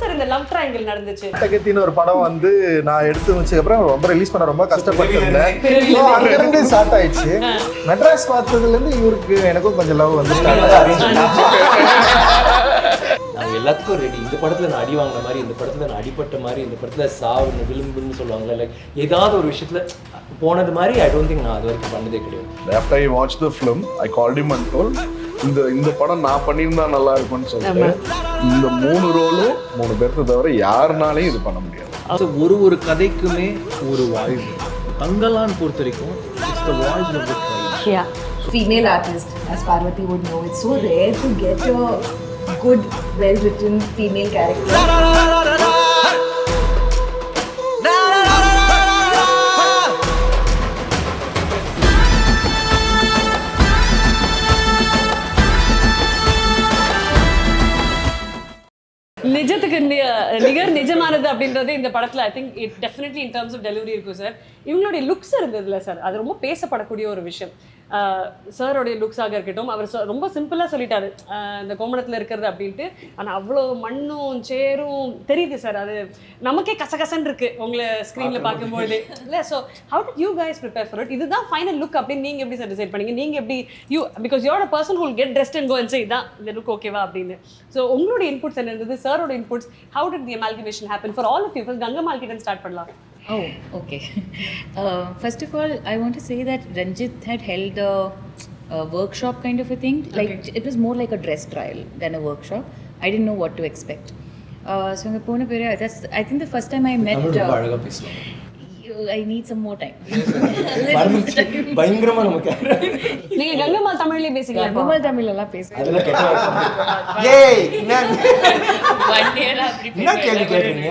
Sir இந்த love triangle நடந்துச்சு? தகத்தின்னு ஒரு படம் வந்து நான் எடுத்து வச்சதுக்கு அப்புறம் ரொம்ப ரிலீஸ் பண்ண ரொம்ப கஷ்டப்பட்டிருந்தேன். அங்கிருந்து ஸ்டார்ட் ஆயிடுச்சு. மெட்ராஸ் பார்த்ததுல இருந்து இவருக்கு எனக்கும் கொஞ்சம் லவ் வந்து அவங்க எல்லாத்துக்கும் ரெடி. இந்த படத்துல நான் அடி வாங்கின மாதிரி, இந்த படத்துல நான் அடிப்பட்ட மாதிரி, இந்த படத்துல சாவு விளிம்புன்னு சொல்லுவாங்கல்ல, லைக் ஏதாவது ஒரு விஷயத்துல போனது மாதிரி ஐ டோன்ட் திங்க் நான் அது வரைக்கும் பண்ணதே கிடையாது. After I watched the film, I called him and told, இந்த படம் நான் பண்ணியிருந்தா நல்லா இருக்கும்னு சொல்லிட்டு இந்த 3 ரோலும் 3 பேருக்கு தவிர யாருனாலையும் இது பண்ண முடியாது. ஒரு கதைக்குமே ஒரு வாய்ஸ். தங்கலான் பொறுத்த வரைக்கும் it's the voice of the tribe. Yeah. Female artist, as Parvathi would know, it's so rare to get a good, well-written female character. நிஜத்துக்கு நிகர் நிஜமானது அப்படின்றது இந்த படத்தில் I think it definitely in terms of delivery இருக்கும் sir. இவங்களுடைய looks இருந்ததுல sir, அது ரொம்ப பேசப்படக்கூடிய ஒரு விஷயம். சாரோடைய லுக்ஸாக இருக்கட்டும், அவர் ரொம்ப சிம்பிளாக சொல்லிட்டாரு இந்த கோமணத்தில் இருக்கிறது அப்படின்ட்டு. ஆனால் அவ்வளோ மண்ணும் சேரும் தெரியுது சார், அது நமக்கே கசகசன்னு இருக்கு உங்களை ஸ்க்ரீனில் பார்க்கும்போது இல்லை. So how did you guys prepare for it? இதுதான் ஃபைனல் லுக் அப்படின்னு நீங்கள் எப்படி சார் டிசைட் பண்ணீங்க? நீங்கள் எப்படி because you are a person who will get dressed and go and say இதான் இந்த லுக் ஓகேவா அப்படின்னு. ஸோ உங்களுடைய இன்புட்ஸ் என்ன இருந்தது, சாரோட inputs? How did the amalgamation happen for all of you? First Gangammal கிட்ட ஸ்டார்ட் பண்ணலாம். Oh, okay. First of all, I want to say that Rajith had held a workshop kind of a thing. Like it was more like a dress trial than a workshop. I didn't know what to expect. So that's I think the first time I met. I need some more time. பயங்கரமா நமக்கு நீங்க கங்கம்மாள் தமிழ்லயே பேசுறீங்க? கங்கம்மாள் தமிழ்ல பேசுறேன். அதெல்லாம் கேட்டா ஏய் என்ன கேள்வி கேக்குறீங்க?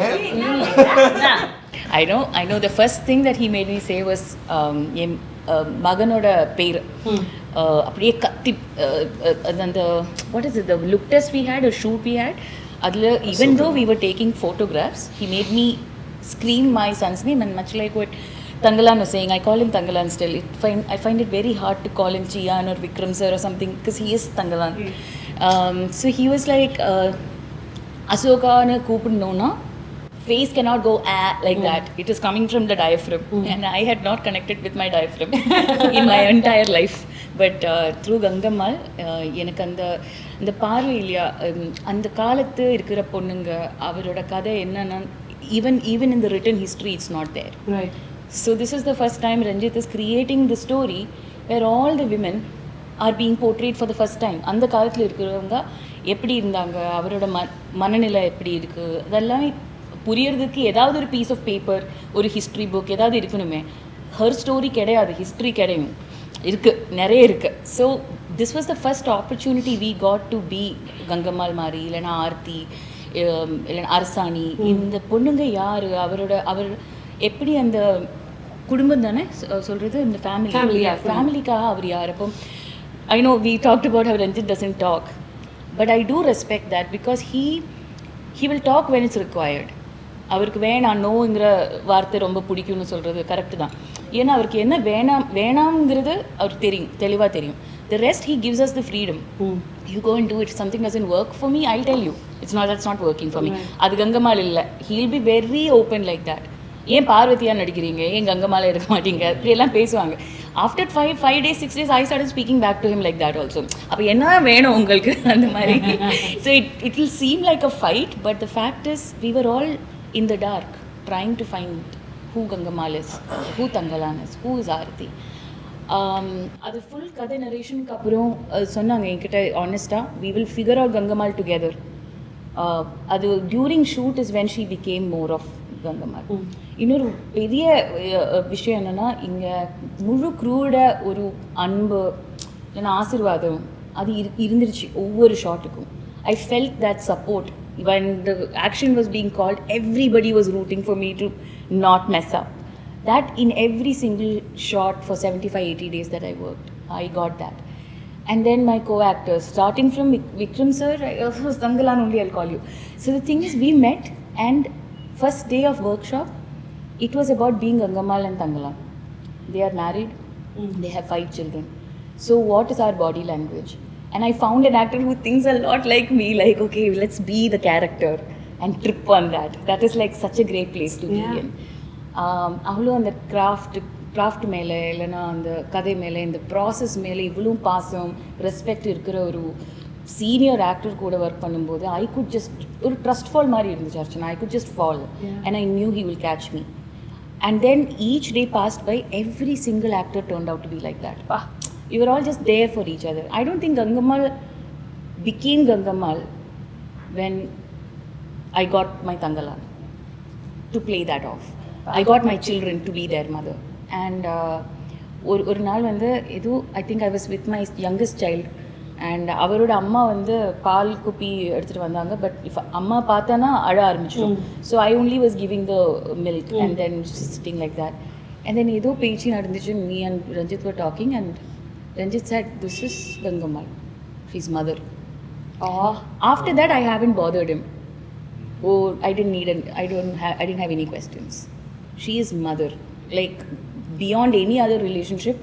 I know the first thing that he made me say was மகனோட பேர் அப்படியே கத்தி அந்த what is it, the look test we had, a shoot we had, adla even though we were taking photographs, he made me scream my son's name, and much like what Thangalaan was saying, I call him Thangalaan still. I find it very hard to call him Chiyan or Vikram sir or something because he is Thangalaan. So he was like Asoka na koopidnona face cannot go like that. It is coming from the diaphragm, and I had not connected with my diaphragm in my entire life. But through Gangammal, எனக்கு அந்த பார்வை இல்லையா, அந்த காலத்து இருக்கிற பொண்ணுங்க அவரோட கதை என்னன்னா even in the written history it's not there. Right. So this is the first time Rajith is creating the story where all the women are being portrayed for the first time. அந்த காலத்தில் இருக்கிறவங்க எப்படி இருந்தாங்க, அவரோட மனநிலை எப்படி இருக்கு, அதெல்லாம் புரியறதுக்கு ஏதாவது ஒரு பீஸ் ஆஃப் பேப்பர், ஒரு ஹிஸ்ட்ரி புக் ஏதாவது இருக்கணுமே. ஹர் ஸ்டோரி கிடையாது, ஹிஸ்ட்ரி கிடையும், நிறைய இருக்கு. So this was the first opportunity we got to be Gangammal மாதிரி, இல்லைன்னா ஆர்த்தி, இல்லைன்னா அரசாணி. இந்த பொண்ணுங்க யார், அவர் எப்படி அந்த குடும்பம் தானே சொல்கிறது, இந்த ஃபேமிலிக்காக அவர் யார். அப்போ I know we talked about how Ranjith doesn't talk, but I do respect that because he will talk when it's required. அவருக்கு வேணாம் நோங்கிற வார்த்தை ரொம்ப பிடிக்கும்னு சொல்கிறது கரெக்டு தான். ஏன்னா அவருக்கு என்ன வேணாம்ங்கிறது அவருக்கு தெரியும், தெளிவாக தெரியும். The rest he gives us the freedom. You go and do it. If something doesn't work for me, I'll tell you. That's not working for me. அது கங்கம்மாள் இல்லை. He'll be very open like that. ஏன் பார்வதியாக நடிக்கிறீங்க, ஏன் கங்கம்மாள் இருக்க மாட்டீங்க, இப்படியெல்லாம் பேசுவாங்க. After 5 days, 6 days, I started speaking back to him like that also. அப்போ என்ன வேணும் உங்களுக்கு அந்த மாதிரி. So it will seem like a fight, but the fact is we were all in the dark trying to find who Gangammal is, who Thangalaan is, who is Aarthi. அது full கதை நரேஷனுக்கு அப்புறம் சொன்னாங்க என்கிட்ட ஆனஸ்டாக, we will figure out Gangammal together. அது during shoot is when she became more of Gangammal. இன்னொரு பெரிய விஷயம் என்னென்னா, இங்கே முழு க்ரூவோட ஒரு அன்பு இல்லைன்னா ஆசீர்வாதம் அது இருந்துருச்சு ஒவ்வொரு ஷாட்டுக்கும். I felt that support. When the action was being called, everybody was rooting for me to not mess up. That in every single shot for 75-80 days that I worked, I got that. And then my co-actors, starting from Vikram sir, Thangalaan only I'll call you. So the thing is, we met, and first day of workshop, it was about being Gangammal and Thangalaan. They are married, they have 5 children. So what is our body language? And I found an actor who thinks a lot like me, like, okay, let's be the character. and trip on that. That is like such a great place to be in. அவ்வளோ அந்த craft மேலே இல்லைன்னா அந்த கதை மேலே இந்த process மேலே இவ்வளோ பாசம் ரெஸ்பெக்ட் இருக்கிற ஒரு சீனியர் ஆக்டர் கூட ஒர்க் பண்ணும்போது ஐ குட் ஜஸ்ட் ஒரு ட்ரஸ்ட் ஃபால் மாதிரி இருந்துச்சு Archana. I could just fall and I knew he will catch me. And then each day passed by, every single actor turned out to be like that. We were all just there for each other. I don't think Gangamal became Gangamal when I got my Thangalaan to play that off. I got my children to be their mother. And ஒரு நாள் வந்து I think I was with my youngest child. And அவரோட அம்மா வந்து பால் குப்பி எடுத்துகிட்டு வந்தாங்க. But if அம்மா பார்த்தானா அழ ஆரம்பிச்சிடும். So I only was giving the milk and then sitting like that. And then ஏதோ பேச்சு நடந்துச்சு. Me and Ranjith were talking and Ranjith said, "This is Gangamal. She's mother." After that, I haven't bothered him. Oh, I didn't have any questions. She is mother. Like beyond any other relationship,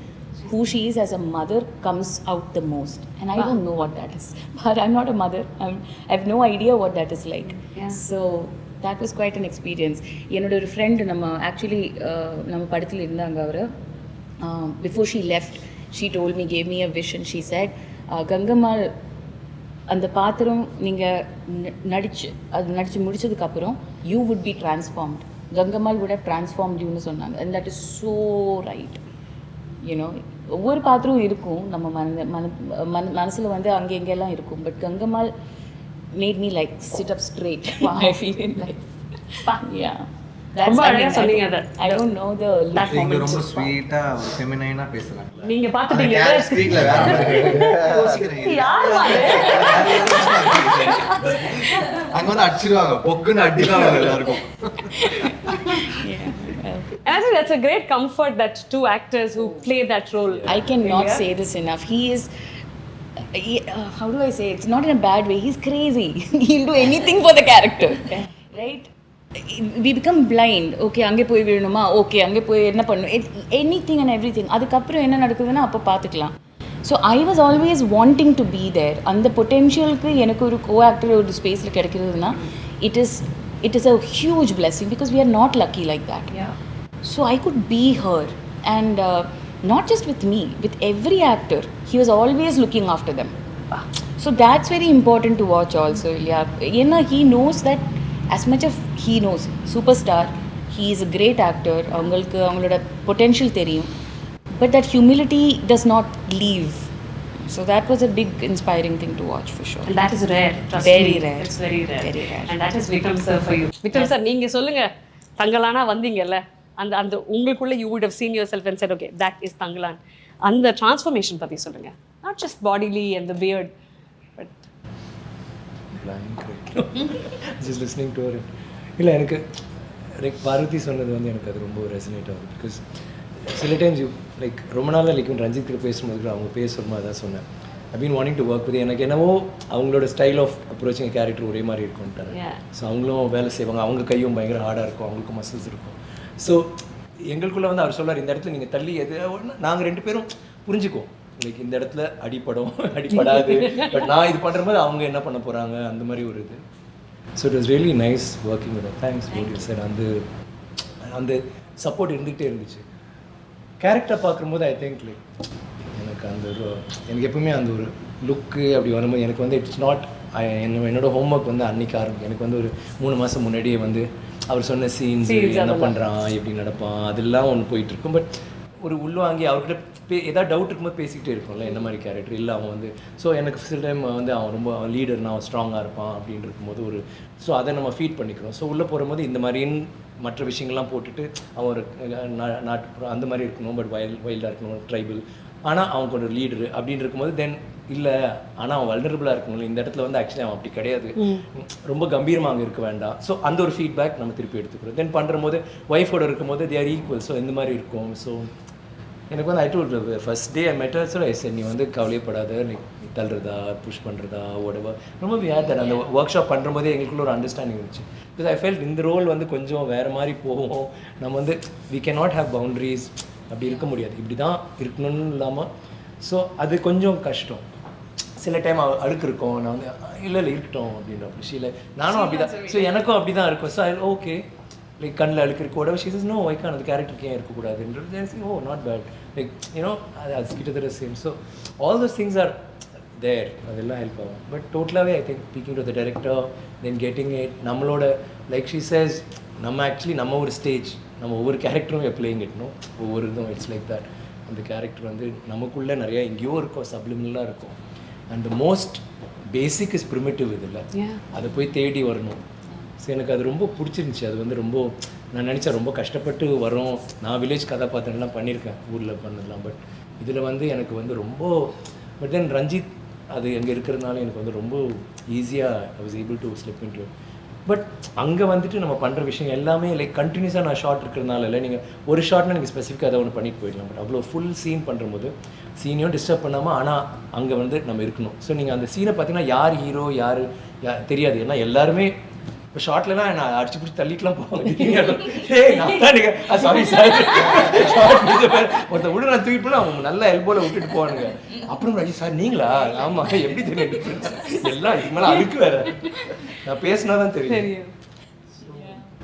who she is as a mother comes out the most. And I don't know what that is. But I'm not a mother. I have no idea what that is like. So that was quite an experience. என்னோட ஒரு friend நம்ம படத்தில் இருந்தாங்க. அவர் before she left, she told me, gave me a wish, and she said, Gangammal அந்த பாத்திரம் நீங்கள் நடிச்சு முடிச்சதுக்கப்புறம் you would be transformed. Gangammal would have transformed youன்னு சொன்னாங்க. And that is so right. ஒவ்வொரு பாத்திரம் இருக்கும் நம்ம மனசில் வந்து அங்கே எங்கெல்லாம் இருக்கும். But Gangammal made me like sit up straight. I feel like I don't know the நீங்க ரொம்ப ஸ்வீட்டா ஃபெமினைனா பேசுறாங்க. நீங்க பாத்துட்டீங்க ஸ்பீக்ல வேற மாதிரி அங்க வந்து அடிச்சிடுவாங்க. பொக்குன்னு அடிக்கலாம் எல்லாருக்கும். And I think that's a great comfort that two actors who play that role. I cannot say this enough. He is, how do I say it? It's not in a bad way. He's crazy. He'll do anything for the character. Right? We become blind. Okay, அங்கே போய் விழணுமா? Okay, அங்கே போய் என்ன பண்ணணும்? Anything and everything. அதுக்கப்புறம் என்ன நடக்குதுன்னா அப்போ பார்த்துக்கலாம். So I was always wanting to be there. அந்த பொட்டென்ஷியலுக்கு எனக்கு ஒரு co-actor ஒரு ஸ்பேஸில் கிடைக்கிறதுனா it is a huge blessing because we are not lucky like that. So I could be her, and not just with me, with every actor. He was always looking after them. So that's very important to watch also. He knows that as much as he knows superstar, he is a great actor. அவங்களோட potential தெரியும். But that humility does not leave. So that was a big inspiring thing to watch for sure. And that is rare. Very rare. It's very rare. Very rare. And that is Vikram sir for you. Vikram sir, நீங்க சொல்லுங்க, தங்கலானா வந்தீங்கல்ல, அந்த உங்களுக்குள்ள you would have seen yourself and said, okay, that is Thangalaan. அந்த transformation பத்தி சொல்லுங்க. Not just bodily and the beard, but just listening to her. இல்லை எனக்கு பார்வதி சொன்னது வந்து எனக்கு அது ரொம்ப ரெசனேட் ஆகுது. பிகாஸ் சில டைம்ஸ் ரொம்ப நாளாக ரஞ்சித் கிட்ட பேசும்போது அவங்க பேசுகிறோமா அதான் சொன்னேன். I've been wanting to work with எனக்கு என்னவோ அவங்களோட ஸ்டைல் ஆஃப் அப்ரோச்சிங் கேரக்டர் ஒரே மாதிரி இருக்கும்ட்டாங்க. ஸோ அவங்களும் வேலை செய்வாங்க. அவங்க கையும் பயங்கர ஹார்டாக இருக்கும், அவங்களுக்கும் மசில்ஸ் இருக்கும். ஸோ எங்களுக்குள்ளே வந்து அவர் சொல்கிறார், இந்த இடத்துல நீங்கள் தள்ளி எது நாங்கள் ரெண்டு பேரும் புரிஞ்சுக்குவோம். இந்த இடத்துல அடிப்படாது. பட் நான் இது பண்ணுற மாதிரி அவங்க என்ன பண்ண போகிறாங்க அந்த மாதிரி ஒரு இது. So it was really nice working with. Thanks sir. அந்த சப்போர்ட் இருந்துகிட்டே இருந்துச்சு. கேரக்டர் பார்க்கும்போது ஐ திங்க் எனக்கு எப்பவுமே அந்த ஒரு லுக்கு அப்படி வரும்போது எனக்கு வந்து இட்ஸ் நாட் என்னோட ஹோம்ஒர்க் வந்து அன்றைக்கி எனக்கு வந்து ஒரு 3 மாதம் முன்னாடியே வந்து அவர் சொன்ன சீன்ஸ் என்ன பண்ணுறான் எப்படி நடப்பான் அதெல்லாம் ஒன்று போயிட்டுருக்கும். பட் ஒரு உள்வாங்கி அவர்கிட்ட ஏதாவது டவுட் இருக்கும்போது பேசிக்கிட்டே இருக்கும்ல என்ன மாதிரி கேரக்டர் இல்லை அவன் வந்து. ஸோ எனக்கு சில டைம் வந்து அவன் லீடர்னா அவன் ஸ்ட்ராங்காக இருப்பான் அப்படின்னு இருக்கும்போது ஸோ அதை நம்ம ஃபீட் பண்ணிக்கிறோம். ஸோ உள்ளே போகும்போது இந்த மாதிரின்னு மற்ற விஷயங்கள்லாம் போட்டுட்டு அவன் ஒரு நாட்டுப்புறம் அந்த மாதிரி இருக்கணும். பட் வைல்டாக இருக்கணும், ட்ரைபல், ஆனால் அவனுக்கு ஒரு லீடரு அப்படின்னு இருக்கும்போது தென் இல்லை ஆனால் அவன் வல்னரபிளாக இருக்கணும். இந்த இடத்துல வந்து ஆக்சுவலி அவன் அப்படி கிடையாது, ரொம்ப கம்பீரமாக அங்கே இருக்க வேண்டாம். ஸோ அந்த ஒரு ஃபீட்பேக் நம்ம திருப்பி எடுத்துக்கிறோம். தென் பண்ணும்போது ஒய்ஃபோட இருக்கும்போது தே ஆர் ஈக்குவல். ஸோ இந்த மாதிரி இருக்கும். ஸோ எனக்கு வந்து ஐ டோல்ட் ஃபர்ஸ்ட் டே ஐ மெட் ஹர். சரி நீ வந்து கவலையப்படாத, நீ தள்ளுறதா புஷ் பண்ணுறதா ஓடவா ரொம்ப வியாதர். அந்த ஒர்க் ஷாப் பண்ணும்போதே எங்களுக்குள்ள ஒரு அண்டர்ஸ்டாண்டிங் இருந்துச்சு. பிகாஸ் ஐ ஃபெல்ட் இந்த ரோல் வந்து கொஞ்சம் வேறு மாதிரி போகும். நம்ம வந்து we can not have boundaries, அப்படி இருக்க முடியாது, இப்படி தான் இருக்கணும்னு இல்லாமல். ஸோ அது கொஞ்சம் கஷ்டம். சில டைம் அழுக்கு இருக்கும், நான் வந்து இல்லை இருக்கட்டும் அப்படின்ற விஷயம். நானும் அப்படி தான். ஸோ எனக்கும் அப்படி தான் இருக்கும். ஸோ ஓகே லைக் கண்ணில் அழுக்கு இருக்கு உடம்பு ஷீஸ் நோ வைக்கான அந்த கேரக்டருக்கு ஏன் இருக்கக்கூடாதுன்றது oh not bad like you know அது கிட்டத்தட்ட same. So all those things are there, அதெல்லாம் ஹெல்ப் ஆகும். பட் டோட்டலாகவே I think speaking to the director then getting it நம்மளோட லைக் ஷீ சேஸ் நம்ம ஆக்சுவலி நம்ம ஒரு ஸ்டேஜ் நம்ம ஒவ்வொரு கேரக்டரும் பிளேயிங் இட்னும் ஒவ்வொரு இதுவும் இட்ஸ் லைக் தட். அந்த கேரக்டர் வந்து நமக்குள்ளே நிறையா எங்கேயோ இருக்கும், சப்ளிமினலாக இருக்கும். And the most basic is primitive இதில், அதை போய் தேடி வரணும். ஸோ எனக்கு அது ரொம்ப பிடிச்சிருந்துச்சி. அது வந்து ரொம்ப நான் நினச்சேன் ரொம்ப கஷ்டப்பட்டு வரோம். நான் வில்லேஜ் கதாபாத்திரம்லாம் பண்ணியிருக்கேன் ஊரில் பண்ணதெல்லாம். பட் இதில் வந்து எனக்கு வந்து ரொம்ப பட் தென் ரஞ்சித் அது அங்கே இருக்கிறதுனால எனக்கு வந்து ரொம்ப ஈஸியாக I was able to slip into. But அங்கே வந்துட்டு நம்ம பண்ணுற விஷயம் எல்லாமே லைக் கண்டினியூஸாக நான் ஷார்ட் இருக்கிறதுனால இல்லை, நீங்கள் ஒரு ஷார்ட்னா நீங்கள் ஸ்பெசிஃபிக்காக அதை ஒன்று பண்ணிட்டு போயிடலாம். பட் அவ்வளோ ஃபுல் சீன் பண்ணும்போது சீனையும் டிஸ்டர்ப் பண்ணாமல் ஆனால் அங்கே வந்து நம்ம இருக்கணும். ஸோ நீங்கள் அந்த சீனை பார்த்தீங்கன்னா யார் ஹீரோ யார் தெரியாது. ஏன்னா எல்லாருமே இப்போ ஷார்ட்லாம் நான் அடிச்சு பிடிச்சி தள்ளிட்டுலாம் போவாங்க. சாரி சார் ஒருத்தர் விட நான் தூக்கிட்டு போனால் அவங்க நல்லா எல்போவில் விட்டுட்டு போவானுங்க. அப்புறம் ராஜி சார் நீங்களா? ஆமாம் எப்படி தெரியும் டிஃப்ரென்ஸ் எல்லாம் இதுக்கு மேலே அதுக்கு வேற நான் பேசினா தான் தெரியும்.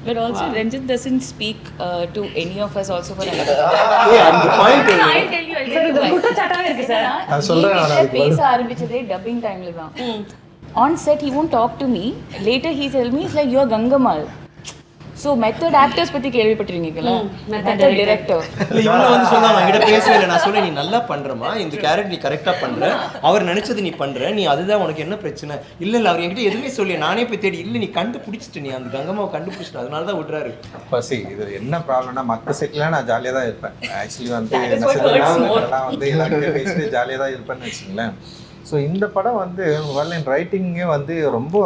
But also Ranjit doesn't speak to any of us also for another. அந்த பாயிண்ட் I'll tell you. குட்டச்சாட்டாவே இருக்கு சார். நான் சொல்றேன் பேச ஆரம்பிச்சதே டப்பிங் டைம்ல தான். On set he won't talk to me. Later he tell me it's like you are Gangamal. So method actors பத்தி கேள்விப்பட்டிருக்கீங்களா? Method director. இல்ல இவங்க வந்து சொன்னாங்க என்கிட்ட பேசவே இல்லை. நான் சொல்றேன் நீ நல்லா பண்றமா, இந்த கேரக்டர் நீ கரெக்டா பண்ற, அவர் நினைச்சது நீ பண்ற, நீ அதுதான் உனக்கு என்ன பிரச்சனை இல்ல அவர் என்கிட்ட எதுவுமே சொல்லி நானே போய் தேடி இல்லை நீ கண்டுபிடிச்சிட்டு நீ அந்த கங்கம்மாவை கண்டுபிடிச்சிட்டு அதனால தான் விடுறாரு. பசி இது என்ன ப்ராப்ளம்னா மற்ற செட்ல நான் ஜாலியாக தான் இருப்பேன். ஆக்சுவலி வந்து நான் வந்து எல்லாருமே பேசிட்டு ஜாலியாக தான் இருப்பேன்னு வச்சுங்களேன். ஸோ இந்த படம் வந்து வரல ரைட்டிங்கே வந்து ரொம்ப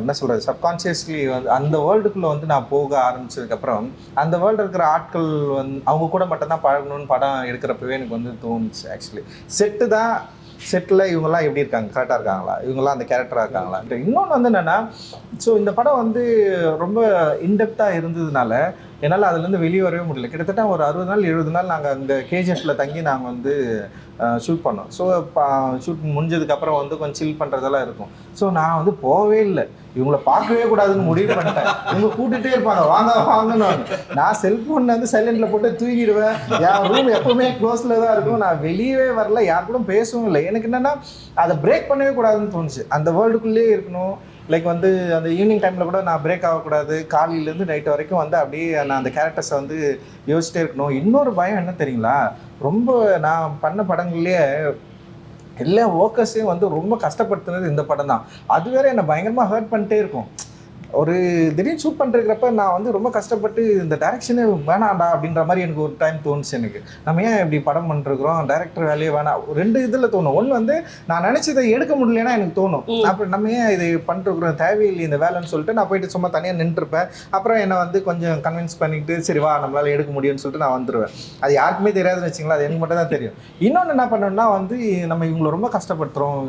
என்ன சொல்கிறது சப்கான்ஷியஸ்லி வந்து அந்த வேர்ல்டுக்குள்ளே வந்து நான் போக ஆரம்பிச்சதுக்கப்புறம் அந்த வேர்ல்டு இருக்கிற ஆட்கள் வந்து அவங்க கூட மட்டும்தான் பழகணும்னு படம் எடுக்கிறப்பவே எனக்கு வந்து தோணுச்சு. ஆக்சுவலி செட்டு தான் செட்டில் இவங்கெல்லாம் எப்படி இருக்காங்க, கரெக்டாக இருக்காங்களா, இவங்கெல்லாம் அந்த கேரக்டராக இருக்காங்களா. இன்னொன்று வந்து என்னென்னா ஸோ இந்த படம் வந்து ரொம்ப இன்டெப்த்தாக இருந்ததுனால என்னால் அதுலேருந்து வெளியே வரவே முடியல. கிட்டத்தட்ட ஒரு 60 நாள் 70 நாள் நாங்கள் அந்த கேஜிஎஃப்பில் தங்கி நாங்கள் வந்து ஷூட் பண்ணோம். ஸோ ஷூட் முடிஞ்சதுக்கப்புறம் வந்து கொஞ்சம் சில் பண்ணுறதெல்லாம் இருக்கும். ஸோ நான் வந்து போகவே இல்லை, இவங்கள பார்க்கவே கூடாதுன்னு முடிவு பண்ணிட்டேன். இவங்க கூட்டிகிட்டே இருப்பாங்க வாங்க வாங்கன்னு. நான் செல்ஃபோனில் வந்து சைலண்டில் போட்டு தூக்கிடுவேன். என் ரூம் எப்போவுமே க்ளோஸில் தான் இருக்கும். நான் வெளியவே வரல, யார் கூட பேசவும் இல்லை. எனக்கு என்னென்னா அதை பிரேக் பண்ணவே கூடாதுன்னு தோணுச்சு. அந்த வேர்ல்டுக்குள்ளேயே இருக்கணும். லைக் வந்து அந்த ஈவினிங் டைமில் கூட நான் பிரேக் ஆகக்கூடாது. காலையிலேருந்து நைட்டு வரைக்கும் வந்து அப்படியே நான் அந்த கேரக்டர்ஸை வந்து யோசிச்சிட்டே இருக்கணும். இன்னொரு பயம் என்ன தெரியுங்களா, ரொம்ப நான் பண்ண படங்கள்லேயே எல்லா ஒர்க்கர்ஸையும் வந்து ரொம்ப கஷ்டப்படுத்துனது இந்த படம் தான். அது வேற என்னை பயங்கரமாக ஹர்ட் பண்ணிட்டே இருக்கும். ஒரு திடீர்னு ஷூட் பண்ணிருக்கிறப்ப நான் வந்து ரொம்ப கஷ்டப்பட்டு இந்த டைரக்ஷனே வேணாண்டா அப்படின்ற மாதிரி எனக்கு ஒரு டைம் தோணுச்சு. எனக்கு நம்ம ஏன் இப்படி படம் பண்ணிருக்கிறோம், டைரக்டர் வேலையே வேணாம். 2 இதில் தோணும். ஒன்று வந்து நான் நினச்சதை எடுக்க முடியலன்னா எனக்கு தோணும், அப்புறம் நம்ம ஏன் இதை பண்ணிருக்கிறோம் தேவையில்லை இந்த வேலைன்னு சொல்லிட்டு நான் போயிட்டு சும்மா தனியாக நின்றுருப்பேன். அப்புறம் என்னை வந்து கொஞ்சம் கன்வின்ஸ் பண்ணிட்டு சரி வா நம்மளால் எடுக்க முடியும்னு சொல்லிட்டு நான் வந்துடுவேன். அது யாருக்குமே தெரியாதுன்னு வச்சுங்களா, அது எனக்கு மட்டும் தான் தெரியும். இன்னொன்று என்ன பண்ணணும்னா வந்து நம்ம இவங்களை ரொம்ப கஷ்டப்படுத்துகிறோம்,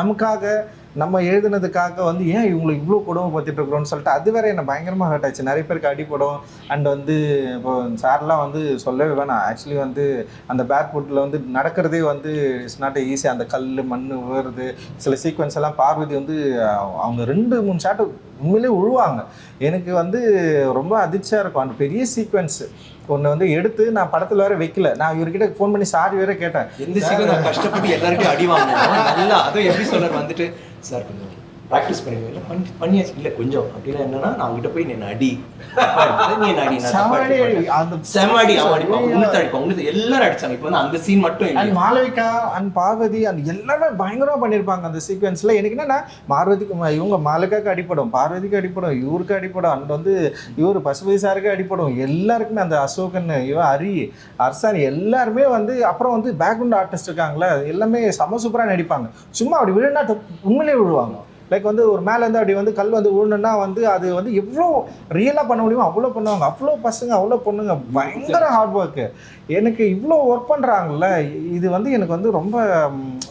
நமக்காக நம்ம எழுதுனதுக்காக வந்து ஏன் இவங்களை இவ்வளோ கொடுமைப்படுத்திட்டு இருக்கிறோம்னு சொல்லிட்டு அது வேற என்னை பயங்கரமாக ஹர்ட் ஆச்சு. நிறைய பேருக்கு அடிப்படும். அண்ட் வந்து இப்போ சார்லாம் வந்து சொல்லவே வேணாம். ஆக்சுவலி வந்து அந்த பேக்வுட்டில் வந்து நடக்கிறதே வந்து இட்ஸ் நாட் ஈஸி. அந்த கல் மண் விழுறது சில சீக்வன்ஸ் எல்லாம் பார்வதி வந்து அவங்க 2-3 ஷாட்டு உண்மையிலே உழுவாங்க. எனக்கு வந்து ரொம்ப அதிர்ச்சியாக இருக்கும். அந்த பெரிய சீக்வன்ஸு ஒன்று வந்து எடுத்து நான் படத்தில் வேற வைக்கல. நான் இவர்கிட்ட ஃபோன் பண்ணி சாரி வேற கேட்டேன். எந்த சீக்கிரம் நான் கஷ்டப்பட்டு எல்லாருக்கும் அடி வாங்கணும் நல்லா. அதுவும் எப்படி சொல்றாரு வந்துட்டு சார் கொஞ்சம் ப்ராக்டிஸ் பண்ணிடுவேன் இல்லை பண்ணியாச்சு இல்லை கொஞ்சம் அப்படின்னா என்னன்னா நான் அவங்ககிட்ட போய் நீ அடி நீ அடி அந்த செமாடி அவன் அடிப்பான் உங்களுக்கு அடிப்பான் உங்களுக்கு எல்லாரும் அடிச்சாங்க. இப்போ வந்து அந்த சீன் மட்டும் இல்லை. அண்ட் மாலவிகா அண்ட் பார்வதி அந்த எல்லாருமே பயங்கரமாக பண்ணியிருப்பாங்க அந்த சீக்வன்ஸில். எனக்கு என்னன்னா பார்வதிக்கு இவங்க மாலவிகாவுக்கு அடிப்படும், பார்வதிக்கு அடிப்படும், இவருக்கு அடிப்படும், அண்ட் வந்து இவர் பசுபதி சாருக்கு அடிப்படும். எல்லாருக்குமே அந்த அசோகன் இவன் அரி அர்சானி எல்லாருமே வந்து அப்புறம் வந்து பேக்ரவுண்ட் ஆர்டிஸ்ட் இருக்காங்களே எல்லாமே செம சூப்பராக நடிப்பாங்க. சும்மா அப்படி விழுந்தா உண்மையிலே விழுவாங்க. லைக் வந்து ஒரு மேலேருந்து அப்படி வந்து கல் வந்து விழுணுன்னா வந்து அது வந்து எவ்வளோ ரியலாக பண்ண முடியுமோ அவ்வளோ பண்ணுவாங்க. அவ்வளோ பசங்க அவ்வளோ பொண்ணுங்க பயங்கர ஹார்ட் ஒர்க்கு. எனக்கு இவ்வளோ ஒர்க் பண்ணுறாங்கல்ல, இது வந்து எனக்கு வந்து ரொம்ப